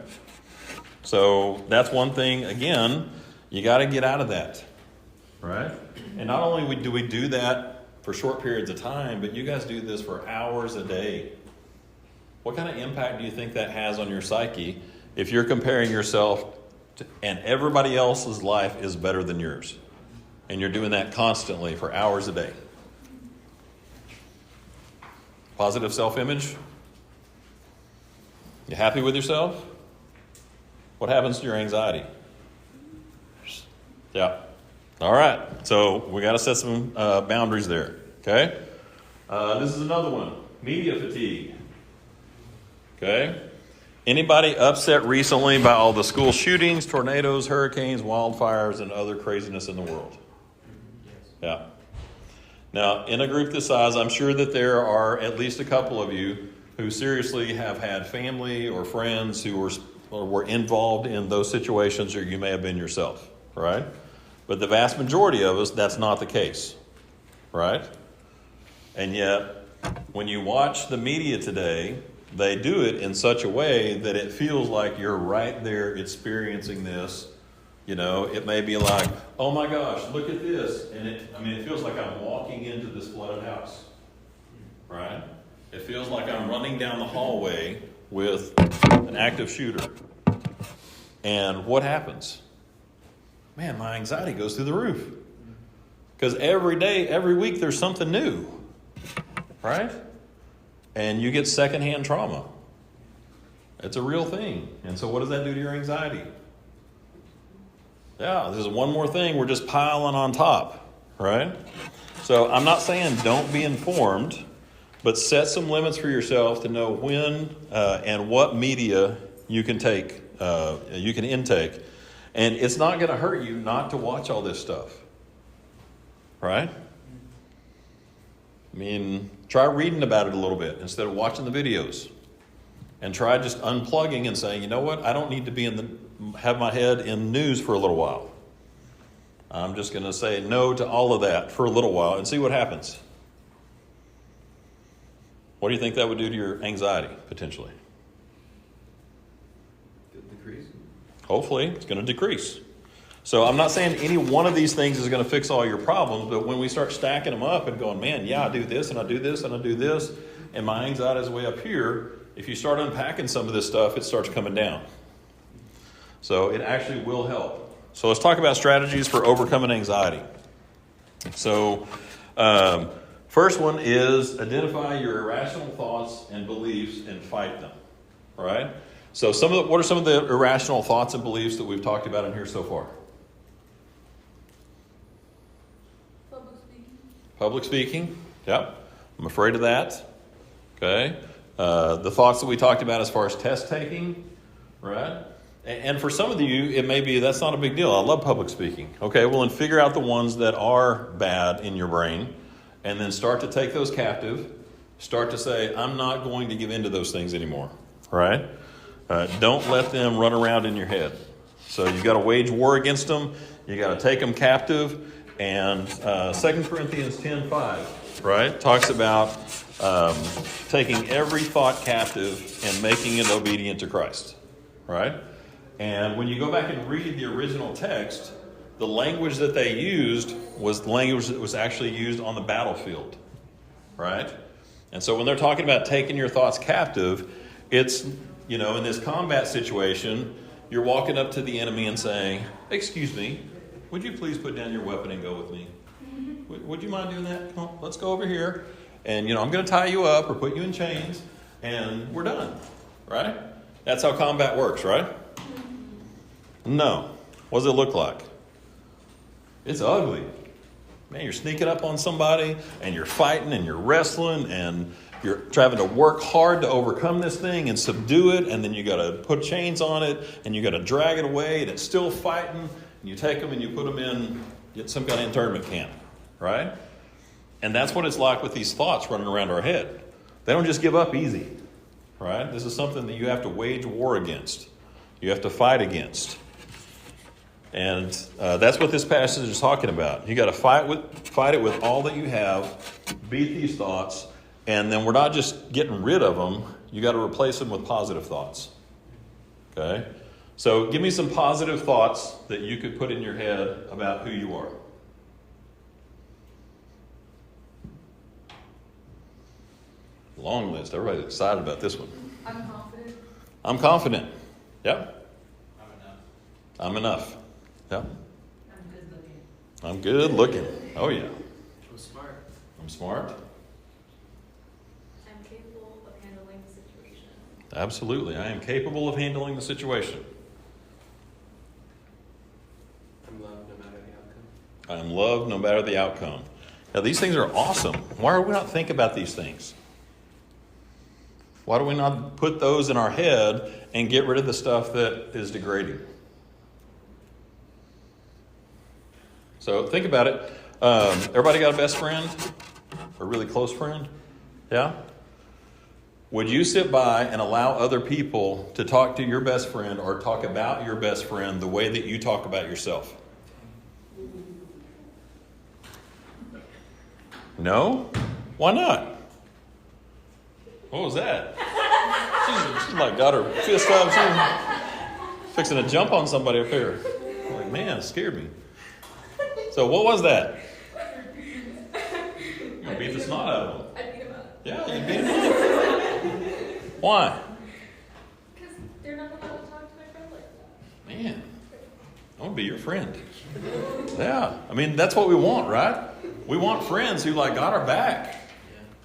So that's one thing, again, you got to get out of that, right? And not only do we do that for short periods of time, but you guys do this for hours a day. What kind of impact do you think that has on your psyche if you're comparing yourself to, and everybody else's life is better than yours? And you're doing that constantly for hours a day. Positive self-image? You happy with yourself? What happens to your anxiety? Yeah. All right. So we got to set some boundaries there. Okay? This is another one. Media fatigue. Okay? Anybody upset recently by all the school shootings, tornadoes, hurricanes, wildfires, and other craziness in the world? Yeah. Now, in a group this size, I'm sure that there are at least a couple of you who seriously have had family or friends who were involved in those situations, or you may have been yourself, right? But the vast majority of us, that's not the case, right? And yet, when you watch the media today, they do it in such a way that it feels like you're right there experiencing this. It may be like, oh my gosh, look at this. And it feels like I'm walking into this flooded house, right? It feels like I'm running down the hallway with an active shooter. And what happens? Man, my anxiety goes through the roof. Because every day, every week, there's something new, right? And you get secondhand trauma. It's a real thing. And so what does that do to your anxiety? Yeah, there's one more thing we're just piling on top, right? So I'm not saying don't be informed, but set some limits for yourself to know when and what media you can take, you can intake. And it's not going to hurt you not to watch all this stuff, right? Try reading about it a little bit instead of watching the videos. And try just unplugging and saying, you know what, I don't need to have my head in news for a little while. I'm just going to say no to all of that for a little while and see what happens. What do you think that would do to your anxiety, potentially? Decrease. Hopefully, it's going to decrease. So I'm not saying any one of these things is going to fix all your problems, but when we start stacking them up and going, man, yeah, I do this and I do this and I do this, and my anxiety is way up here, if you start unpacking some of this stuff, it starts coming down. So it actually will help. So let's talk about strategies for overcoming anxiety. So first one is identify your irrational thoughts and beliefs and fight them. All right? So what are some of the irrational thoughts and beliefs that we've talked about in here so far? Public speaking. Yep. I'm afraid of that. Okay. The thoughts that we talked about as far as test taking, right? And for some of you, it may be that's not a big deal. I love public speaking. Okay, well, then figure out the ones that are bad in your brain and then start to take those captive. Start to say, I'm not going to give in to those things anymore, right? Don't let them run around in your head. So you've got to wage war against them. You got to take them captive. And 2 Corinthians 10:5, right, talks about taking every thought captive and making it obedient to Christ, right? And when you go back and read the original text, the language that they used was the language that was actually used on the battlefield, right? And so when they're talking about taking your thoughts captive, it's, in this combat situation, you're walking up to the enemy and saying, excuse me, would you please put down your weapon and go with me? Would you mind doing that? Come on, let's go over here. And, I'm going to tie you up or put you in chains, and we're done, right? That's how combat works, right? No. What does it look like? It's ugly. Man, you're sneaking up on somebody, and you're fighting, and you're wrestling, and you're having to work hard to overcome this thing and subdue it, and then you got to put chains on it, and you got to drag it away, and it's still fighting. And you take them and you put them in some kind of internment camp, right? And that's what it's like with these thoughts running around our head. They don't just give up easy, right? This is something that you have to wage war against. You have to fight against. And that's what this passage is talking about. You got to fight it with all that you have, beat these thoughts, and then we're not just getting rid of them. You got to replace them with positive thoughts. Okay? So give me some positive thoughts that you could put in your head about who you are. Long list. Everybody's excited about this one. I'm confident. I'm confident. Yep. I'm enough. I'm enough. Yep. I'm good looking. I'm good looking. Oh, yeah. I'm smart. I'm smart. I'm capable of handling the situation. Absolutely. I am capable of handling the situation. I'm loved no matter the outcome. I am loved no matter the outcome. Now, these things are awesome. Why do we not think about these things? Why do we not put those in our head and get rid of the stuff that is degrading? So think about it. Everybody got a best friend? A really close friend? Yeah? Would you sit by and allow other people to talk to your best friend or talk about your best friend the way that you talk about yourself? No? Why not? What was that? She's like got her fist up. She's fixing to jump on somebody up here. I'm like, man, it scared me. So what was that? You gonna beat the snot out of them. I beat him up. Yeah, you beat them up. Why? Because they're not allowed to talk to my friend like that. Man, I want to be your friend. Yeah, I mean, that's what we want, right? We want friends who got our back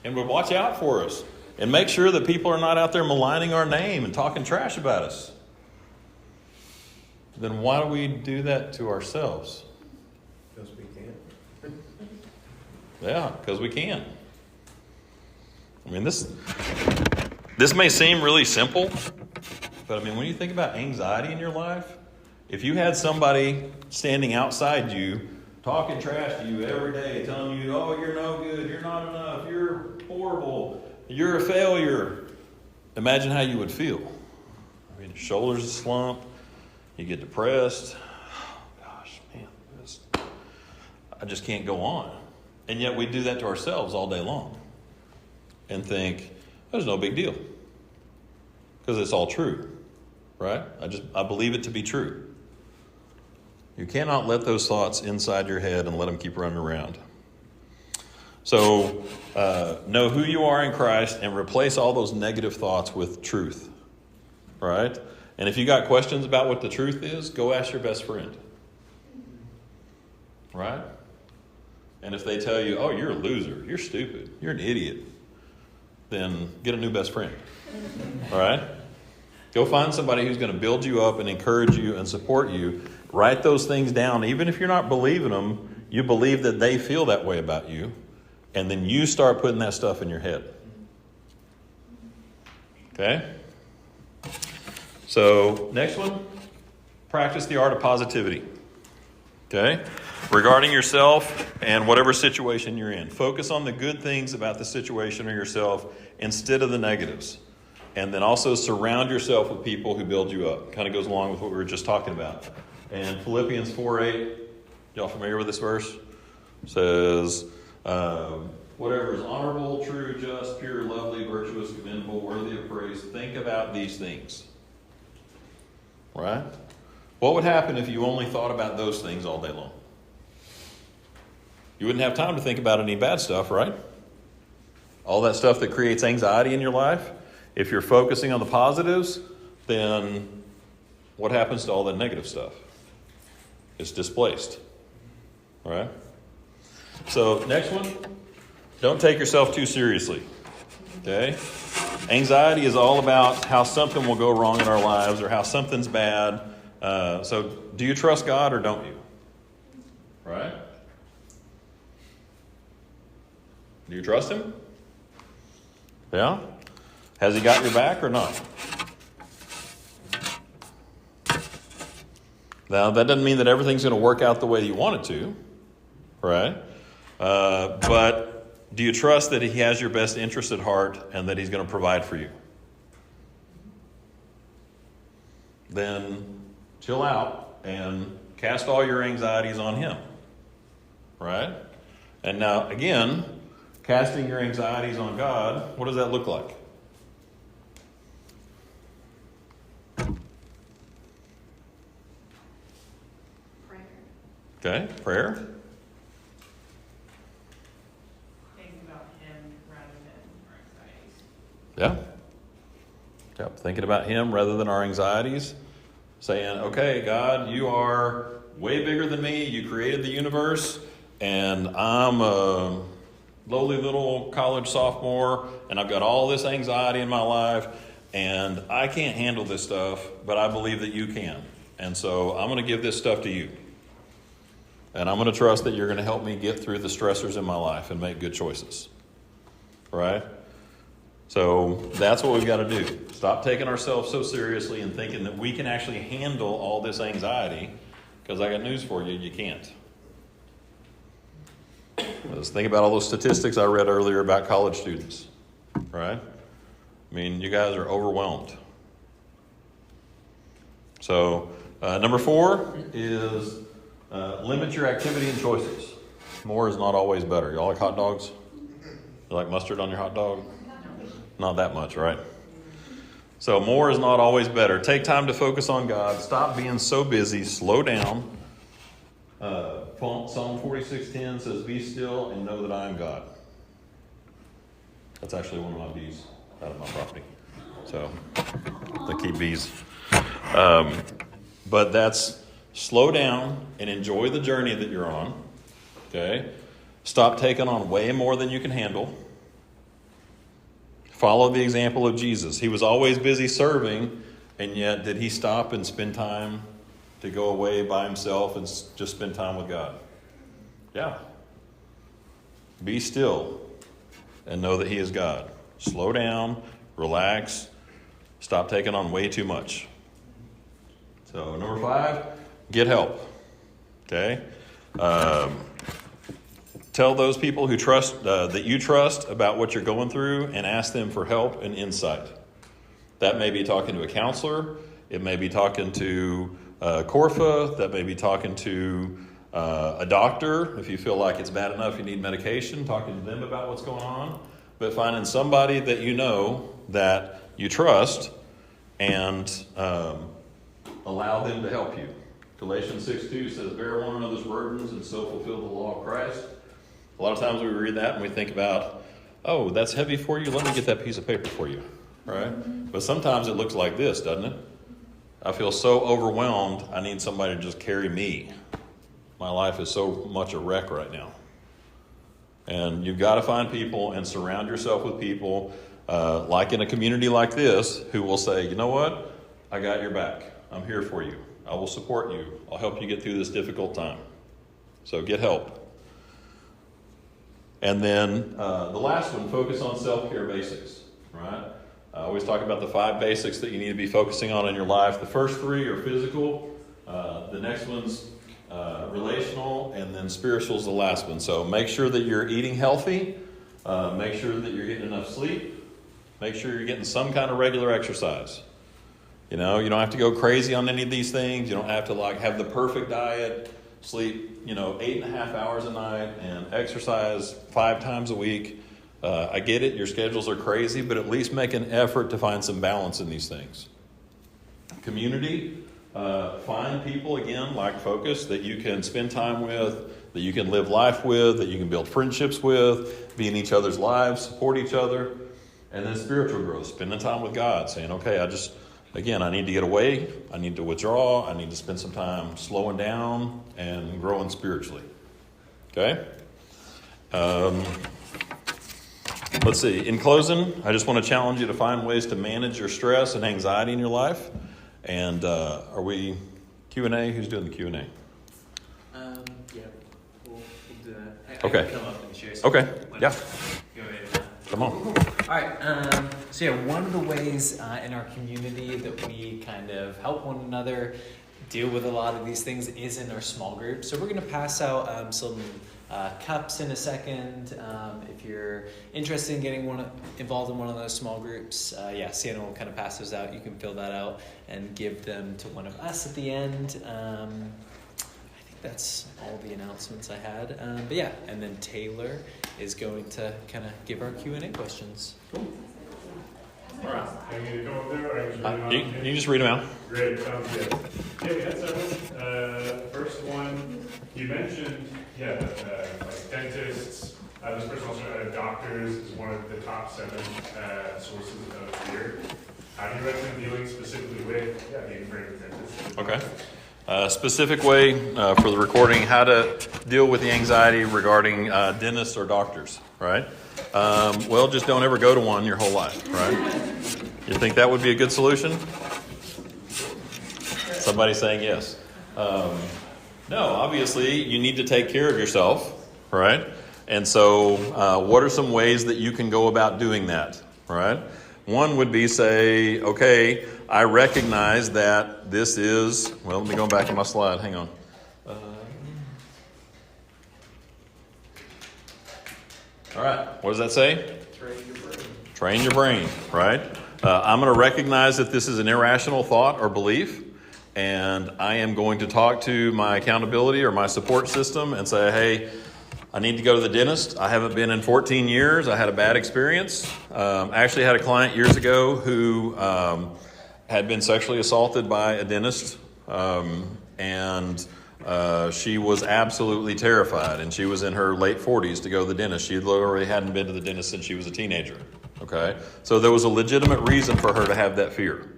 and would watch out for us and make sure that people are not out there maligning our name and talking trash about us. Then why do we do that to ourselves? Because we can. Yeah, because we can. I mean, this may seem really simple, but I mean, when you think about anxiety in your life, if you had somebody standing outside you talking trash to you every day, telling you, oh, you're no good, you're not enough, you're horrible, you're a failure, imagine how you would feel. I mean, your shoulders slump, you get depressed. Oh, gosh, man, I just can't go on. And yet we do that to ourselves all day long and think, there's no big deal because it's all true, right? I believe it to be true. You cannot let those thoughts inside your head and let them keep running around. So know who you are in Christ and replace all those negative thoughts with truth, right? And if you got questions about what the truth is, go ask your best friend, right? And if they tell you, oh, you're a loser, you're stupid, you're an idiot, then get a new best friend, all right? Go find somebody who's going to build you up and encourage you and support you. Write those things down. Even if you're not believing them, you believe that they feel that way about you. And then you start putting that stuff in your head. Okay? So, next one. practice the art of positivity. Okay? Regarding yourself and whatever situation you're in. Focus on the good things about the situation or yourself instead of the negatives. And then also surround yourself with people who build you up. Kind of goes along with what we were just talking about. And Philippians 4:8, y'all familiar with this verse? Says, whatever is honorable, true, just, pure, lovely, virtuous, commendable, worthy of praise, think about these things. Right? What would happen if you only thought about those things all day long? You wouldn't have time to think about any bad stuff, right? All that stuff that creates anxiety in your life. If you're focusing on the positives, then what happens to all that negative stuff? It's displaced. All right? So, next one. Don't take yourself too seriously. Okay? Anxiety is all about how something will go wrong in our lives or how something's bad. So, do you trust God or don't you? Right? Do you trust Him? Yeah? Has He got your back or not? Now, that doesn't mean that everything's going to work out the way you want it to, right? But do you trust that He has your best interest at heart and that He's going to provide for you? Then chill out and cast all your anxieties on Him, right? And now, again, casting your anxieties on God, what does that look like? Okay, prayer. Think about Him rather than our anxieties. Yeah. Yep. Thinking about Him rather than our anxieties. Saying, okay, God, you are way bigger than me. You created the universe, and I'm a lowly little college sophomore, and I've got all this anxiety in my life, and I can't handle this stuff, but I believe that you can. And so I'm going to give this stuff to you. And I'm going to trust that you're going to help me get through the stressors in my life and make good choices. Right? So that's what we've got to do. Stop taking ourselves so seriously and thinking that we can actually handle all this anxiety. Because I got news for you, you can't. Let's think about all those statistics I read earlier about college students. Right? I mean, you guys are overwhelmed. So, number 4 is limit your activity and choices. More is not always better. Y'all like hot dogs? You like mustard on your hot dog? Not that much, right? So more is not always better. Take time to focus on God. Stop being so busy. Slow down. Psalm 46:10 says, "Be still and know that I am God." That's actually one of my bees out of my property. So they keep bees. But that's slow down and enjoy the journey that you're on. Okay? Stop taking on way more than you can handle. Follow the example of Jesus. He was always busy serving, and yet did He stop and spend time to go away by Himself and just spend time with God? Yeah. Be still and know that He is God. Slow down, relax, stop taking on way too much. So number 5, get help. Okay? Tell those people who trust that you trust about what you're going through and ask them for help and insight. That may be talking to a counselor. It may be talking to Corfa. That may be talking to a doctor. If you feel like it's bad enough you need medication, talking to them about what's going on. But finding somebody that you know that you trust and allow them to help you. Galatians 6:2 says, "Bear one another's burdens and so fulfill the law of Christ." A lot of times we read that and we think about, oh, that's heavy for you? Let me get that piece of paper for you. Right? But sometimes it looks like this, doesn't it? I feel so overwhelmed, I need somebody to just carry me. My life is so much a wreck right now. And you've got to find people and surround yourself with people, like in a community like this, who will say, you know what? I got your back. I'm here for you. I will support you. I'll help you get through this difficult time. So get help. And then the last one, focus on self-care basics. Right? I always talk about the 5 basics that you need to be focusing on in your life. The first 3 are physical. The next one's relational, and then spiritual is the last one. So make sure that you're eating healthy. Make sure that you're getting enough sleep. Make sure you're getting some kind of regular exercise. You know, you don't have to go crazy on any of these things. You don't have to like have the perfect diet, sleep, 8.5 hours a night, and exercise 5 times a week. I get it. Your schedules are crazy, but at least make an effort to find some balance in these things. Community. Find people, again, like Focus, that you can spend time with, that you can live life with, that you can build friendships with, be in each other's lives, support each other. And then spiritual growth, spending time with God, saying, okay, I need to get away, I need to withdraw, I need to spend some time slowing down and growing spiritually. Okay? Let's see. In closing, I just want to challenge you to find ways to manage your stress and anxiety in your life. And are we Q&A? Who's doing the Q&A? Yeah, we'll do that. Okay. I can come up and share some. Okay. Yeah. Go ahead. Come on. All right. So yeah, one of the ways in our community that we kind of help one another deal with a lot of these things is in our small groups. So we're going to pass out some cups in a second. If you're interested in getting involved in one of those small groups, Sienna will kind of pass those out. You can fill that out and give them to one of us at the end. I think that's all the announcements I had. But yeah, and then Taylor is going to kind of give our Q&A questions. All right. I need to go over there, or I can just read them out? You can just read them out. Great, sounds good. Yeah, we had several. First one, you mentioned, like dentists. This person also doctors is one of the top 7 sources of fear. How do you recommend dealing specifically with being afraid of dentists? Okay. Specific way for the recording, how to deal with the anxiety regarding dentists or doctors, right? Just don't ever go to one your whole life, right? You think that would be a good solution? Somebody saying yes. No, obviously you need to take care of yourself, right? And so what are some ways that you can go about doing that, right? One would be say, okay, I recognize that this is, let me go back to my slide, hang on. All right, what does that say? Train your brain, right? I'm going to recognize that this is an irrational thought or belief, and I am going to talk to my accountability or my support system and say, hey, I need to go to the dentist. I haven't been in 14 years. I had a bad experience. I actually had a client years ago who had been sexually assaulted by a dentist, and she was absolutely terrified, and she was in her late 40s to go to the dentist. She literally hadn't been to the dentist since she was a teenager, okay? So there was a legitimate reason for her to have that fear,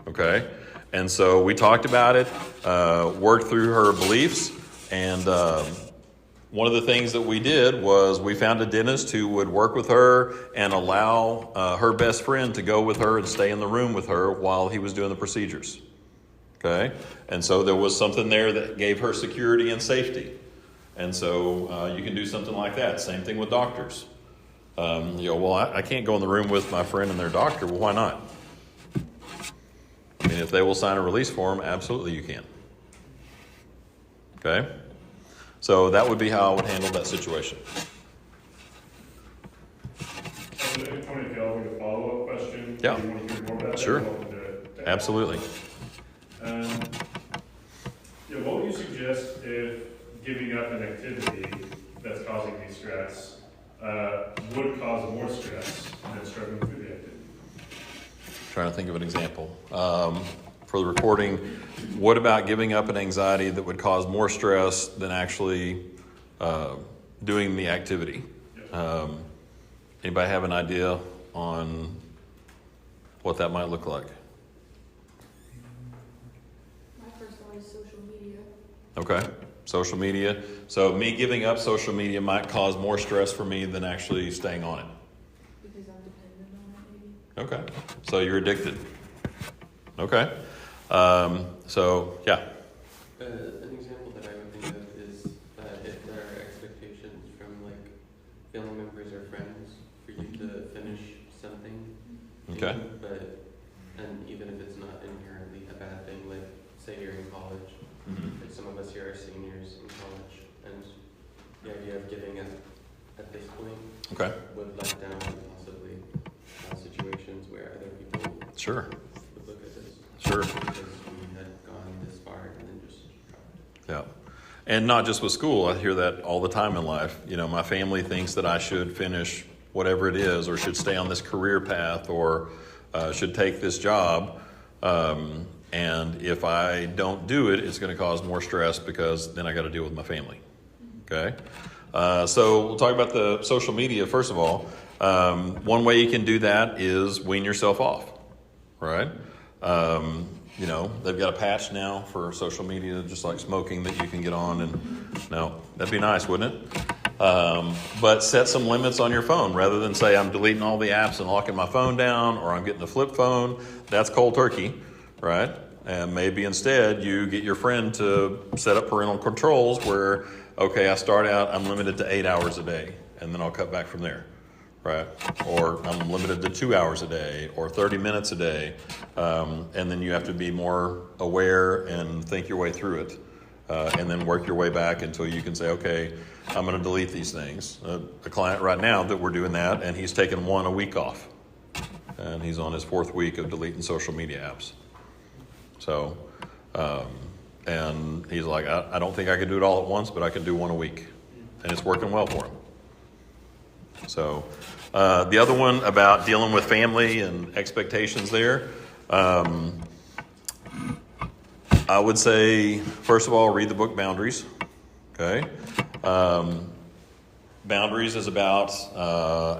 okay? And so we talked about it, worked through her beliefs, and one of the things that we did was we found a dentist who would work with her and allow her best friend to go with her and stay in the room with her while he was doing the procedures. Okay? And so there was something there that gave her security and safety. And so you can do something like that. Same thing with doctors. I can't go in the room with my friend and their doctor. Well, why not? I mean, if they will sign a release form, absolutely you can. Okay? So that would be how I would handle that situation. At any point, if y'all have a follow-up question, Yeah. you want to hear more about that, Sure. you're welcome to Absolutely. What would you suggest if giving up an activity that's causing me stress would cause more stress than struggling through the activity? Trying to think of an example. For the recording, what about giving up an anxiety that would cause more stress than actually doing the activity? Anybody have an idea on what that might look like? My first one is social media. Okay, social media. So me giving up social media might cause more stress for me than actually staying on it. Because I'm dependent on it, maybe. Okay, so you're addicted. Okay, yeah. An example that I would think of is if there are expectations from like family members or friends for you to finish something. Okay. And even if it's not inherently a bad thing, like say you're in college Like some of us here are seniors in college, and the idea of giving at this point Okay. would let down possibly situations where other people Sure. would look at this. Sure. Because we had gone this far and then just dropped it. Yeah. And not just with school. I hear that all the time in life. You know, my family thinks that I should finish whatever it is, or should stay on this career path, or should take this job. And if I don't do it, it's going to cause more stress because then I got to deal with my family. Okay. So we'll talk about the social media. First of all, one way you can do that is wean yourself off, right? You know, they've got a patch now for social media, just like smoking, that you can get on. And no, that'd be nice, wouldn't it? But set some limits on your phone rather than say I'm deleting all the apps and locking my phone down, or I'm getting a flip phone. That's cold turkey, right? And maybe instead you get your friend to set up parental controls where, okay, I start out, I'm limited to 8 hours a day, and then I'll cut back from there. Right? Or I'm limited to 2 hours a day or 30 minutes a day. And then you have to be more aware and think your way through it. And then work your way back until you can say, okay, I'm going to delete these things. A client right now that we're doing that, and he's taken a week off. And he's on his 4th week of deleting social media apps. So, and he's like, I don't think I can do it all at once, but I can do one a week. And it's working well for him. So the other one about dealing with family and expectations there, I would say, first of all, read the book Boundaries. Okay. Boundaries is about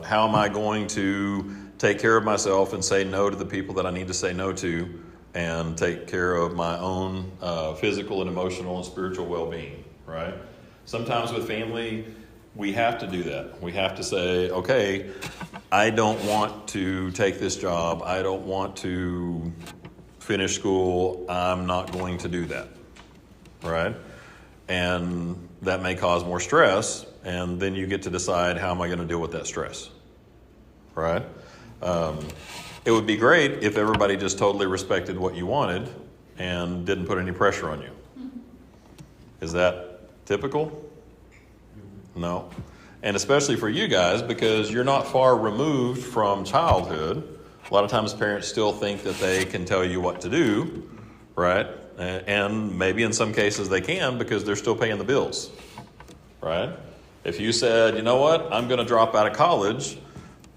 how am I going to take care of myself and say no to the people that I need to say no to, and take care of my own physical and emotional and spiritual well-being, right? Sometimes with family, we have to do that. We have to say, okay, I don't want to take this job. I don't want to finish school. I'm not going to do that, right? And that may cause more stress, and then you get to decide, how am I going to deal with that stress, right? It would be great if everybody just totally respected what you wanted and didn't put any pressure on you. Is that typical? No. And especially for you guys, because you're not far removed from childhood. A lot of times parents still think that they can tell you what to do, right? And maybe in some cases they can, because they're still paying the bills, right? If you said, you know what, I'm going to drop out of college,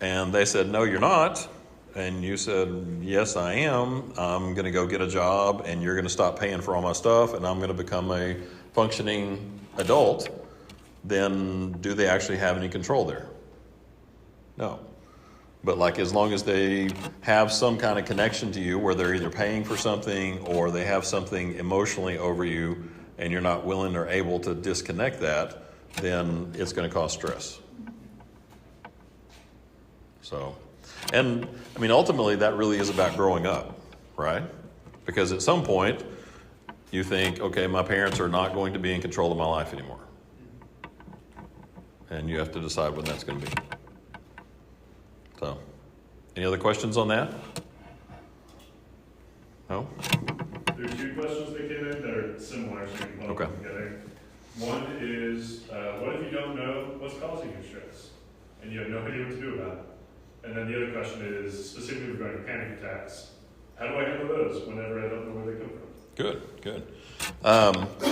and they said, no, you're not, and you said, yes, I am, I'm going to go get a job, and you're going to stop paying for all my stuff, and I'm going to become a functioning adult, then do they actually have any control there? No. But like, as long as they have some kind of connection to you where they're either paying for something or they have something emotionally over you and you're not willing or able to disconnect that, then it's going to cause stress. So, and I mean, ultimately that really is about growing up, right? Because at some point you think, okay, my parents are not going to be in control of my life anymore. And you have to decide when that's going to be. So, any other questions on that? No? There are 2 questions that came in that are similar, so we can lump them together. One is, what if you don't know what's causing your stress, and you have no idea what to do about it? And then the other question is, specifically regarding panic attacks, how do I handle those whenever I don't know where they come from? Good.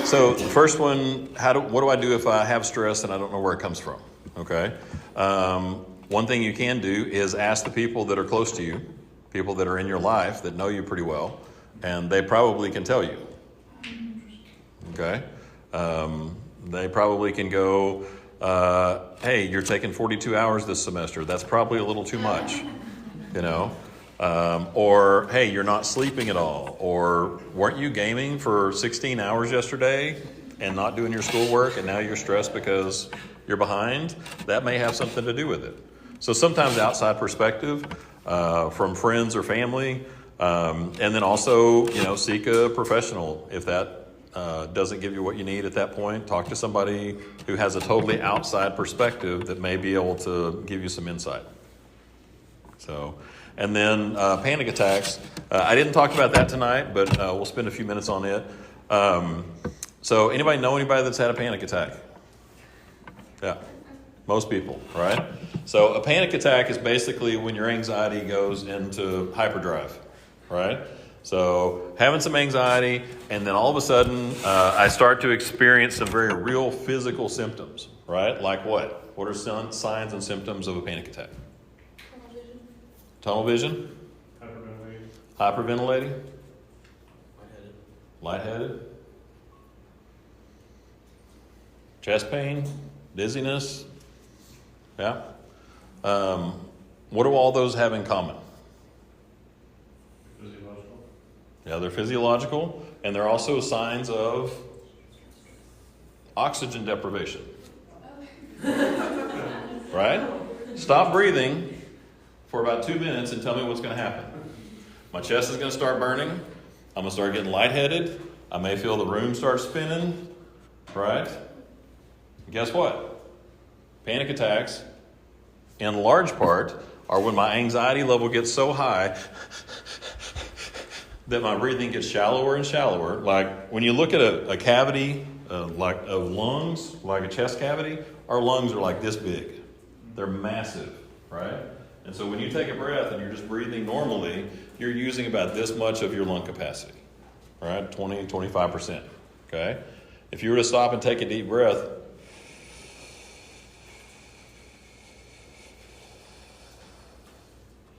So the first one, what do I do if I have stress and I don't know where it comes from? Okay. One thing you can do is ask the people that are close to you, people that are in your life that know you pretty well, and they probably can tell you. Okay. They probably can go, hey, you're taking 42 hours this semester. That's probably a little too much, you know. Or, hey, you're not sleeping at all. Or, weren't you gaming for 16 hours yesterday and not doing your schoolwork, and now you're stressed because you're behind? That may have something to do with it. So sometimes outside perspective from friends or family, and then also, seek a professional. If that doesn't give you what you need at that point, talk to somebody who has a totally outside perspective that may be able to give you some insight. So... And then panic attacks. I didn't talk about that tonight, but we'll spend a few minutes on it. So anybody know anybody that's had a panic attack? Yeah, most people, right? So a panic attack is basically when your anxiety goes into hyperdrive, right? So having some anxiety, and then all of a sudden, I start to experience some very real physical symptoms, right? Like what? What are some signs and symptoms of a panic attack? Tunnel vision? Hyperventilating? Lightheaded? Chest pain? Dizziness? Yeah? What do all those have in common? Physiological. Yeah, they're physiological, and they're also signs of oxygen deprivation. Right? Stop breathing for about 2 minutes and tell me what's going to happen. My chest is going to start burning. I'm going to start getting lightheaded. I may feel the room start spinning. Right? Guess what? Panic attacks, in large part, are when my anxiety level gets so high that my breathing gets shallower and shallower. Like when you look at a cavity like of lungs, like a chest cavity, our lungs are like this big. They're massive, right? And so when you take a breath and you're just breathing normally, you're using about this much of your lung capacity, right? 20, 25%, okay? If you were to stop and take a deep breath,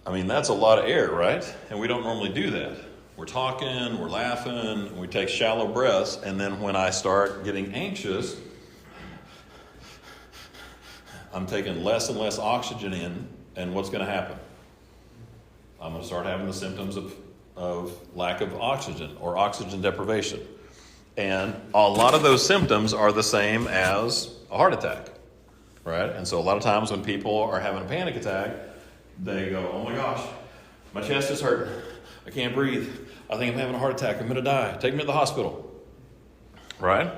I mean, that's a lot of air, right? And we don't normally do that. We're talking, we're laughing, we take shallow breaths, and then when I start getting anxious, I'm taking less and less oxygen in, and what's going to happen? I'm going to start having the symptoms of lack of oxygen or oxygen deprivation. And a lot of those symptoms are the same as a heart attack, right? And so a lot of times when people are having a panic attack, they go, oh my gosh, my chest is hurting. I can't breathe. I think I'm having a heart attack. I'm going to die. Take me to the hospital. Right?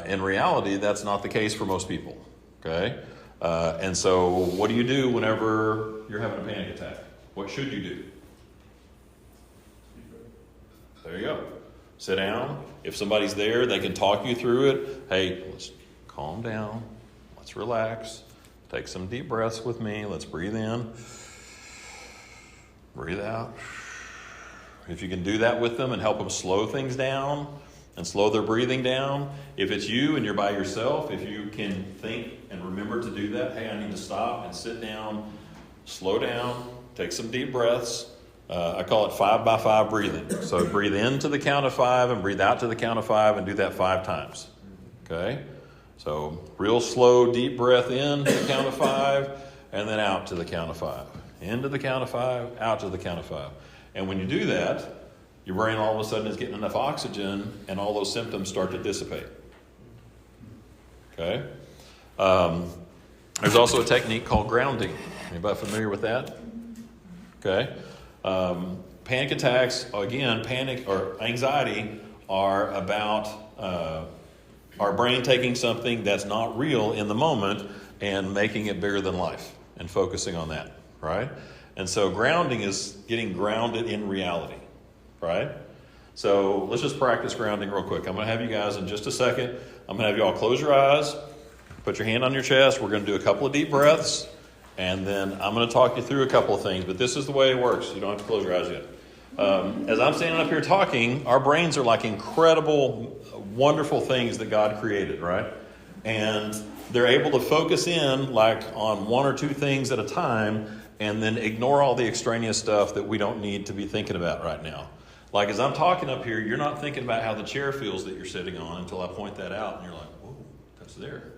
In reality, that's not the case for most people. Okay? And so what do you do whenever you're having a panic attack? What should you do? There you go. Sit down. If somebody's there, they can talk you through it. Hey, let's calm down. Let's relax. Take some deep breaths with me. Let's breathe in. Breathe out. If you can do that with them and help them slow things down and slow their breathing down. If it's you and you're by yourself, if you can think and remember to do that, hey, I need to stop and sit down, slow down, take some deep breaths. I call it 5 by 5 breathing. So breathe in to the count of 5 and breathe out to the count of 5 and do that 5 times. Okay? So real slow, deep breath in to the count of 5 and then out to the count of 5. Into the count of 5, out to the count of 5. And when you do that, your brain all of a sudden is getting enough oxygen and all those symptoms start to dissipate. Okay? There's also a technique called grounding. Anybody familiar with that? Okay? Panic attacks, again, panic or anxiety are about our brain taking something that's not real in the moment and making it bigger than life and focusing on that, right? And so grounding is getting grounded in reality, right? So let's just practice grounding real quick. I'm going to have you guys in just a second. I'm going to have you all close your eyes, put your hand on your chest. We're going to do a couple of deep breaths, and then I'm going to talk you through a couple of things. But this is the way it works. You don't have to close your eyes yet. As I'm standing up here talking, our brains are like incredible, wonderful things that God created, right? And they're able to focus in like on 1 or 2 things at a time and then ignore all the extraneous stuff that we don't need to be thinking about right now. Like as I'm talking up here, you're not thinking about how the chair feels that you're sitting on until I point that out and you're like, whoa, that's there.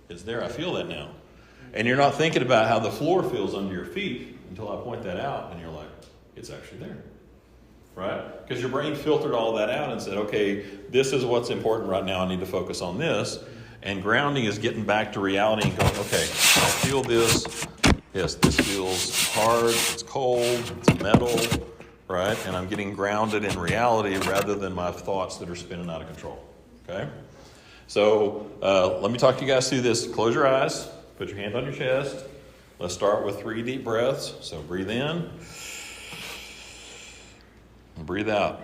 It's there. I feel that now. And you're not thinking about how the floor feels under your feet until I point that out and you're like, it's actually there. Right? Because your brain filtered all that out and said, okay, this is what's important right now. I need to focus on this. And grounding is getting back to reality and going, okay, I feel this. Yes, this feels hard. It's cold. It's metal. Right? And I'm getting grounded in reality rather than my thoughts that are spinning out of control. Okay? So let me talk to you guys through this. Close your eyes. Put your hand on your chest. Let's start with 3 deep breaths. So breathe in. And breathe out.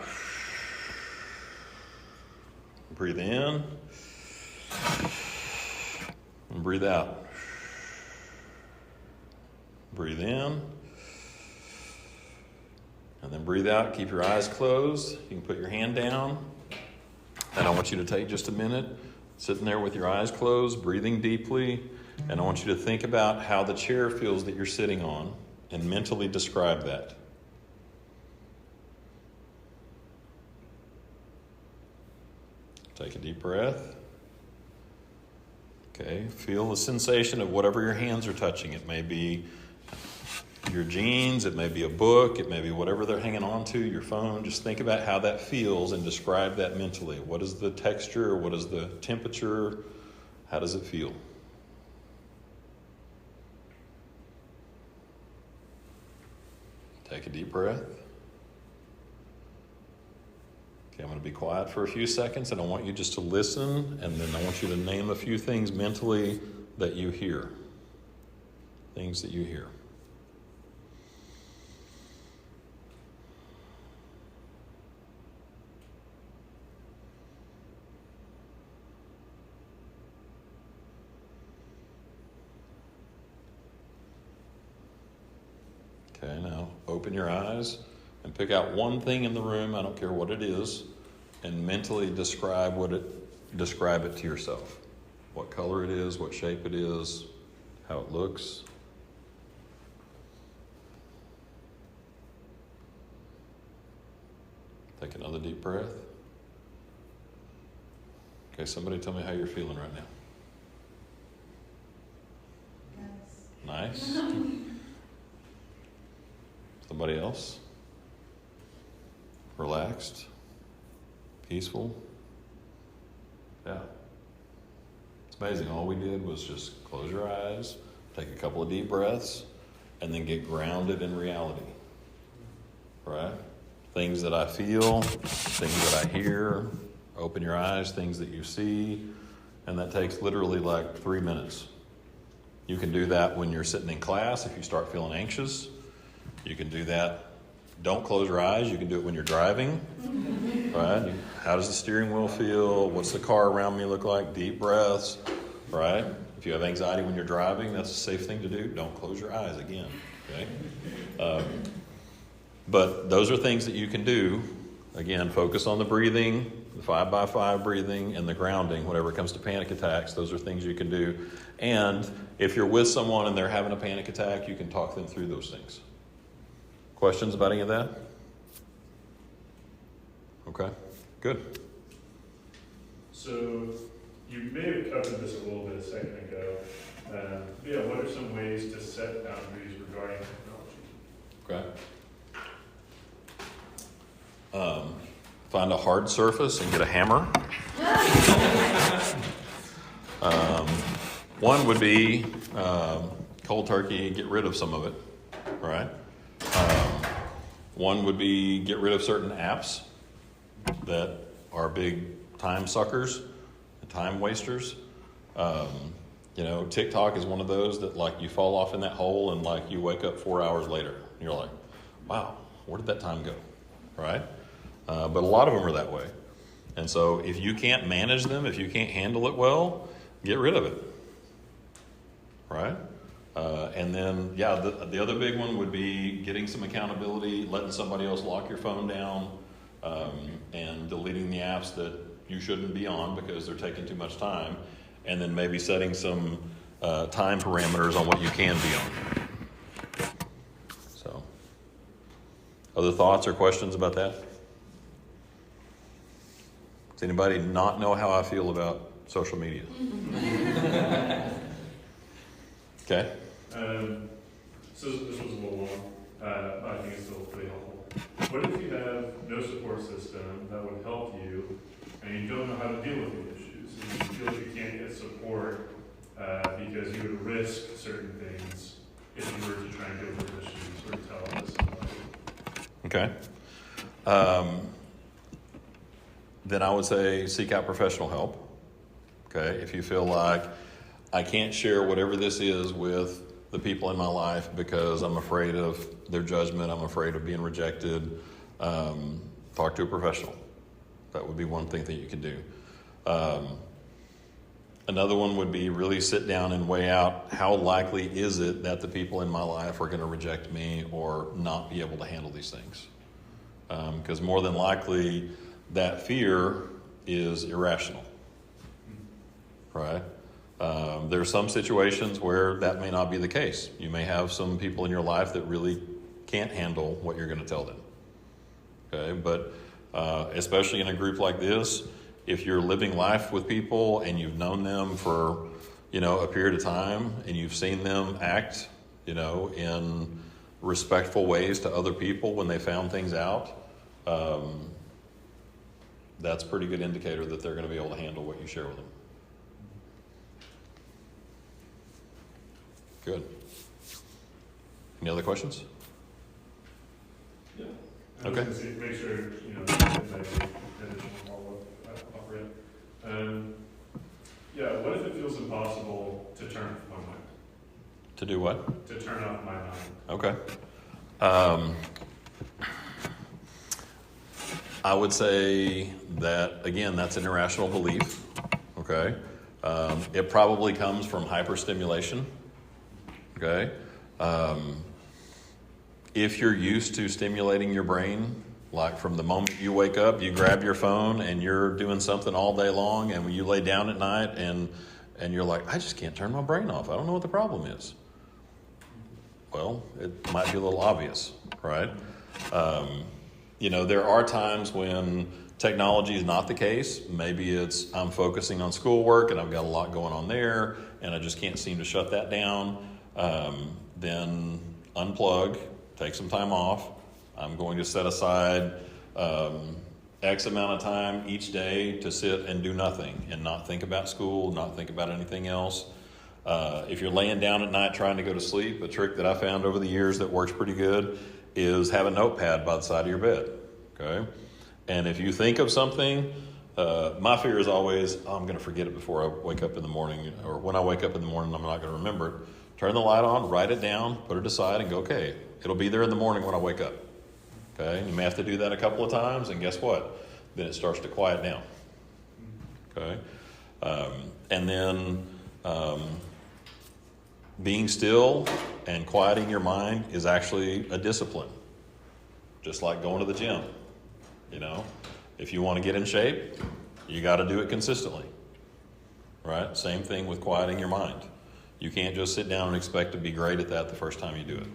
Breathe in. And breathe out. Breathe in. And then breathe out. Keep your eyes closed. You can put your hand down. And I want you to take just a minute, sitting there with your eyes closed, breathing deeply. And I want you to think about how the chair feels that you're sitting on and mentally describe that. Take a deep breath. Okay, feel the sensation of whatever your hands are touching. It may be your jeans, it may be a book, it may be whatever they're hanging on to, your phone. Just think about how that feels and describe that mentally. What is the texture? What is the temperature? How does it feel? Take a deep breath. Okay, I'm going to be quiet for a few seconds, and I want you just to listen, and then I want you to name a few things mentally that you hear. Things that you hear. Okay, now open your eyes and pick out one thing in the room, I don't care what it is, and mentally describe it to yourself. What color it is, what shape it is, how it looks. Take another deep breath. Okay, somebody tell me how you're feeling right now. Nice. Somebody else? Relaxed? Peaceful? Yeah. It's amazing. All we did was just close your eyes, take a couple of deep breaths, and then get grounded in reality. Right? Things that I feel, things that I hear, open your eyes, things that you see, and that takes literally like 3 minutes. You can do that when you're sitting in class if you start feeling anxious. You can do that. Don't close your eyes. You can do it when you're driving. Right? How does the steering wheel feel? What's the car around me look like? Deep breaths. Right? If you have anxiety when you're driving, that's a safe thing to do. Don't close your eyes again. Okay? But those are things that you can do. Again, focus on the breathing, the 5x5 breathing, and the grounding. Whenever it comes to panic attacks, those are things you can do. And if you're with someone and they're having a panic attack, you can talk them through those things. Questions about any of that? Okay, good. So you may have covered this a little bit a second ago. What are some ways to set boundaries regarding technology? Okay. Find a hard surface and get a hammer. One would be cold turkey, get rid of some of it, right? One would be get rid of certain apps that are big time suckers, time wasters. TikTok is one of those that like you fall off in that hole and like you wake up 4 hours later. And you're like, wow, where did that time go, right? But a lot of them are that way. And so if you can't manage them, if you can't handle it well, get rid of it, right? And then, the other big one would be getting some accountability, letting somebody else lock your phone down, and deleting the apps that you shouldn't be on because they're taking too much time, and then maybe setting some time parameters on what you can be on. So, other thoughts or questions about that? Does anybody not know how I feel about social media? Okay. So this was a little long. I think it's still pretty helpful. What if you have no support system that would help you, and you don't know how to deal with the issues, and you feel like you can't get support because you would risk certain things if you were to try and deal with those issues or tell us somebody? Okay. Then I would say seek out professional help. Okay. If you feel like I can't share whatever this is with the people in my life because I'm afraid of their judgment, I'm afraid of being rejected, talk to a professional. That would be one thing that you could do. Another one would be really sit down and weigh out how likely is it that the people in my life are going to reject me or not be able to handle these things. Because more than likely that fear is irrational, right? There are some situations where that may not be the case. You may have some people in your life that really can't handle what you're going to tell them. Okay, but especially in a group like this, if you're living life with people and you've known them for, a period of time and you've seen them act, in respectful ways to other people when they found things out, that's a pretty good indicator that they're going to be able to handle what you share with them. Good. Any other questions? Yeah. Okay. Make sure, that additional follow-up offer it. Yeah, what if it feels impossible to turn off my mind? To do what? To turn off my mind. Okay. I would say that, again, that's an irrational belief. Okay. It probably comes from hyperstimulation. Okay. If you're used to stimulating your brain, like from the moment you wake up, you grab your phone and you're doing something all day long, and when you lay down at night and you're like, I just can't turn my brain off. I don't know what the problem is. Well, it might be a little obvious, right? There are times when technology is not the case. Maybe it's I'm focusing on schoolwork and I've got a lot going on there and I just can't seem to shut that down. Then unplug, take some time off. I'm going to set aside X amount of time each day to sit and do nothing and not think about school, not think about anything else. If you're laying down at night trying to go to sleep, a trick that I found over the years that works pretty good is have a notepad by the side of your bed. Okay? And if you think of something, my fear is always, I'm going to forget it before I wake up in the morning, or when I wake up in the morning, I'm not going to remember it. Turn the light on, write it down, put it aside, and go, okay, it'll be there in the morning when I wake up. Okay? You may have to do that a couple of times, and guess what? Then it starts to quiet down. Okay? And then being still and quieting your mind is actually a discipline. Just like going to the gym. If you want to get in shape, you got to do it consistently. Right? Same thing with quieting your mind. You can't just sit down and expect to be great at that the first time you do it.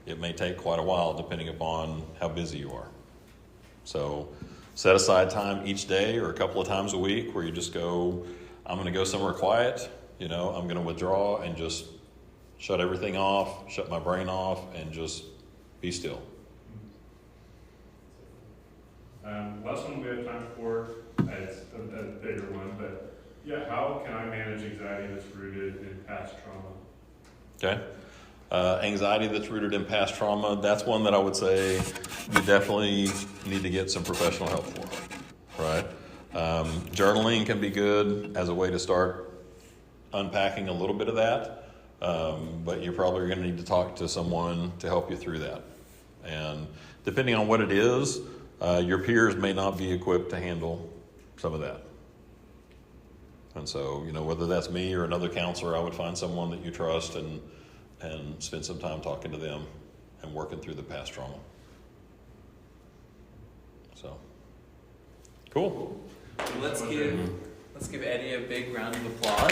It may take quite a while depending upon how busy you are. So set aside time each day or a couple of times a week where you just go, I'm going to go somewhere quiet. I'm going to withdraw and just shut everything off, shut my brain off, and just be still. Last one we have time for, it's a bigger one, but yeah, how can I manage anxiety that's rooted in past trauma? Okay. Anxiety that's rooted in past trauma, that's one that I would say you definitely need to get some professional help for, right? Journaling can be good as a way to start unpacking a little bit of that, but you're probably going to need to talk to someone to help you through that. And depending on what it is, your peers may not be equipped to handle some of that. And so, whether that's me or another counselor, I would find someone that you trust and spend some time talking to them and working through the past trauma. So, cool. Let's give Eddie a big round of applause.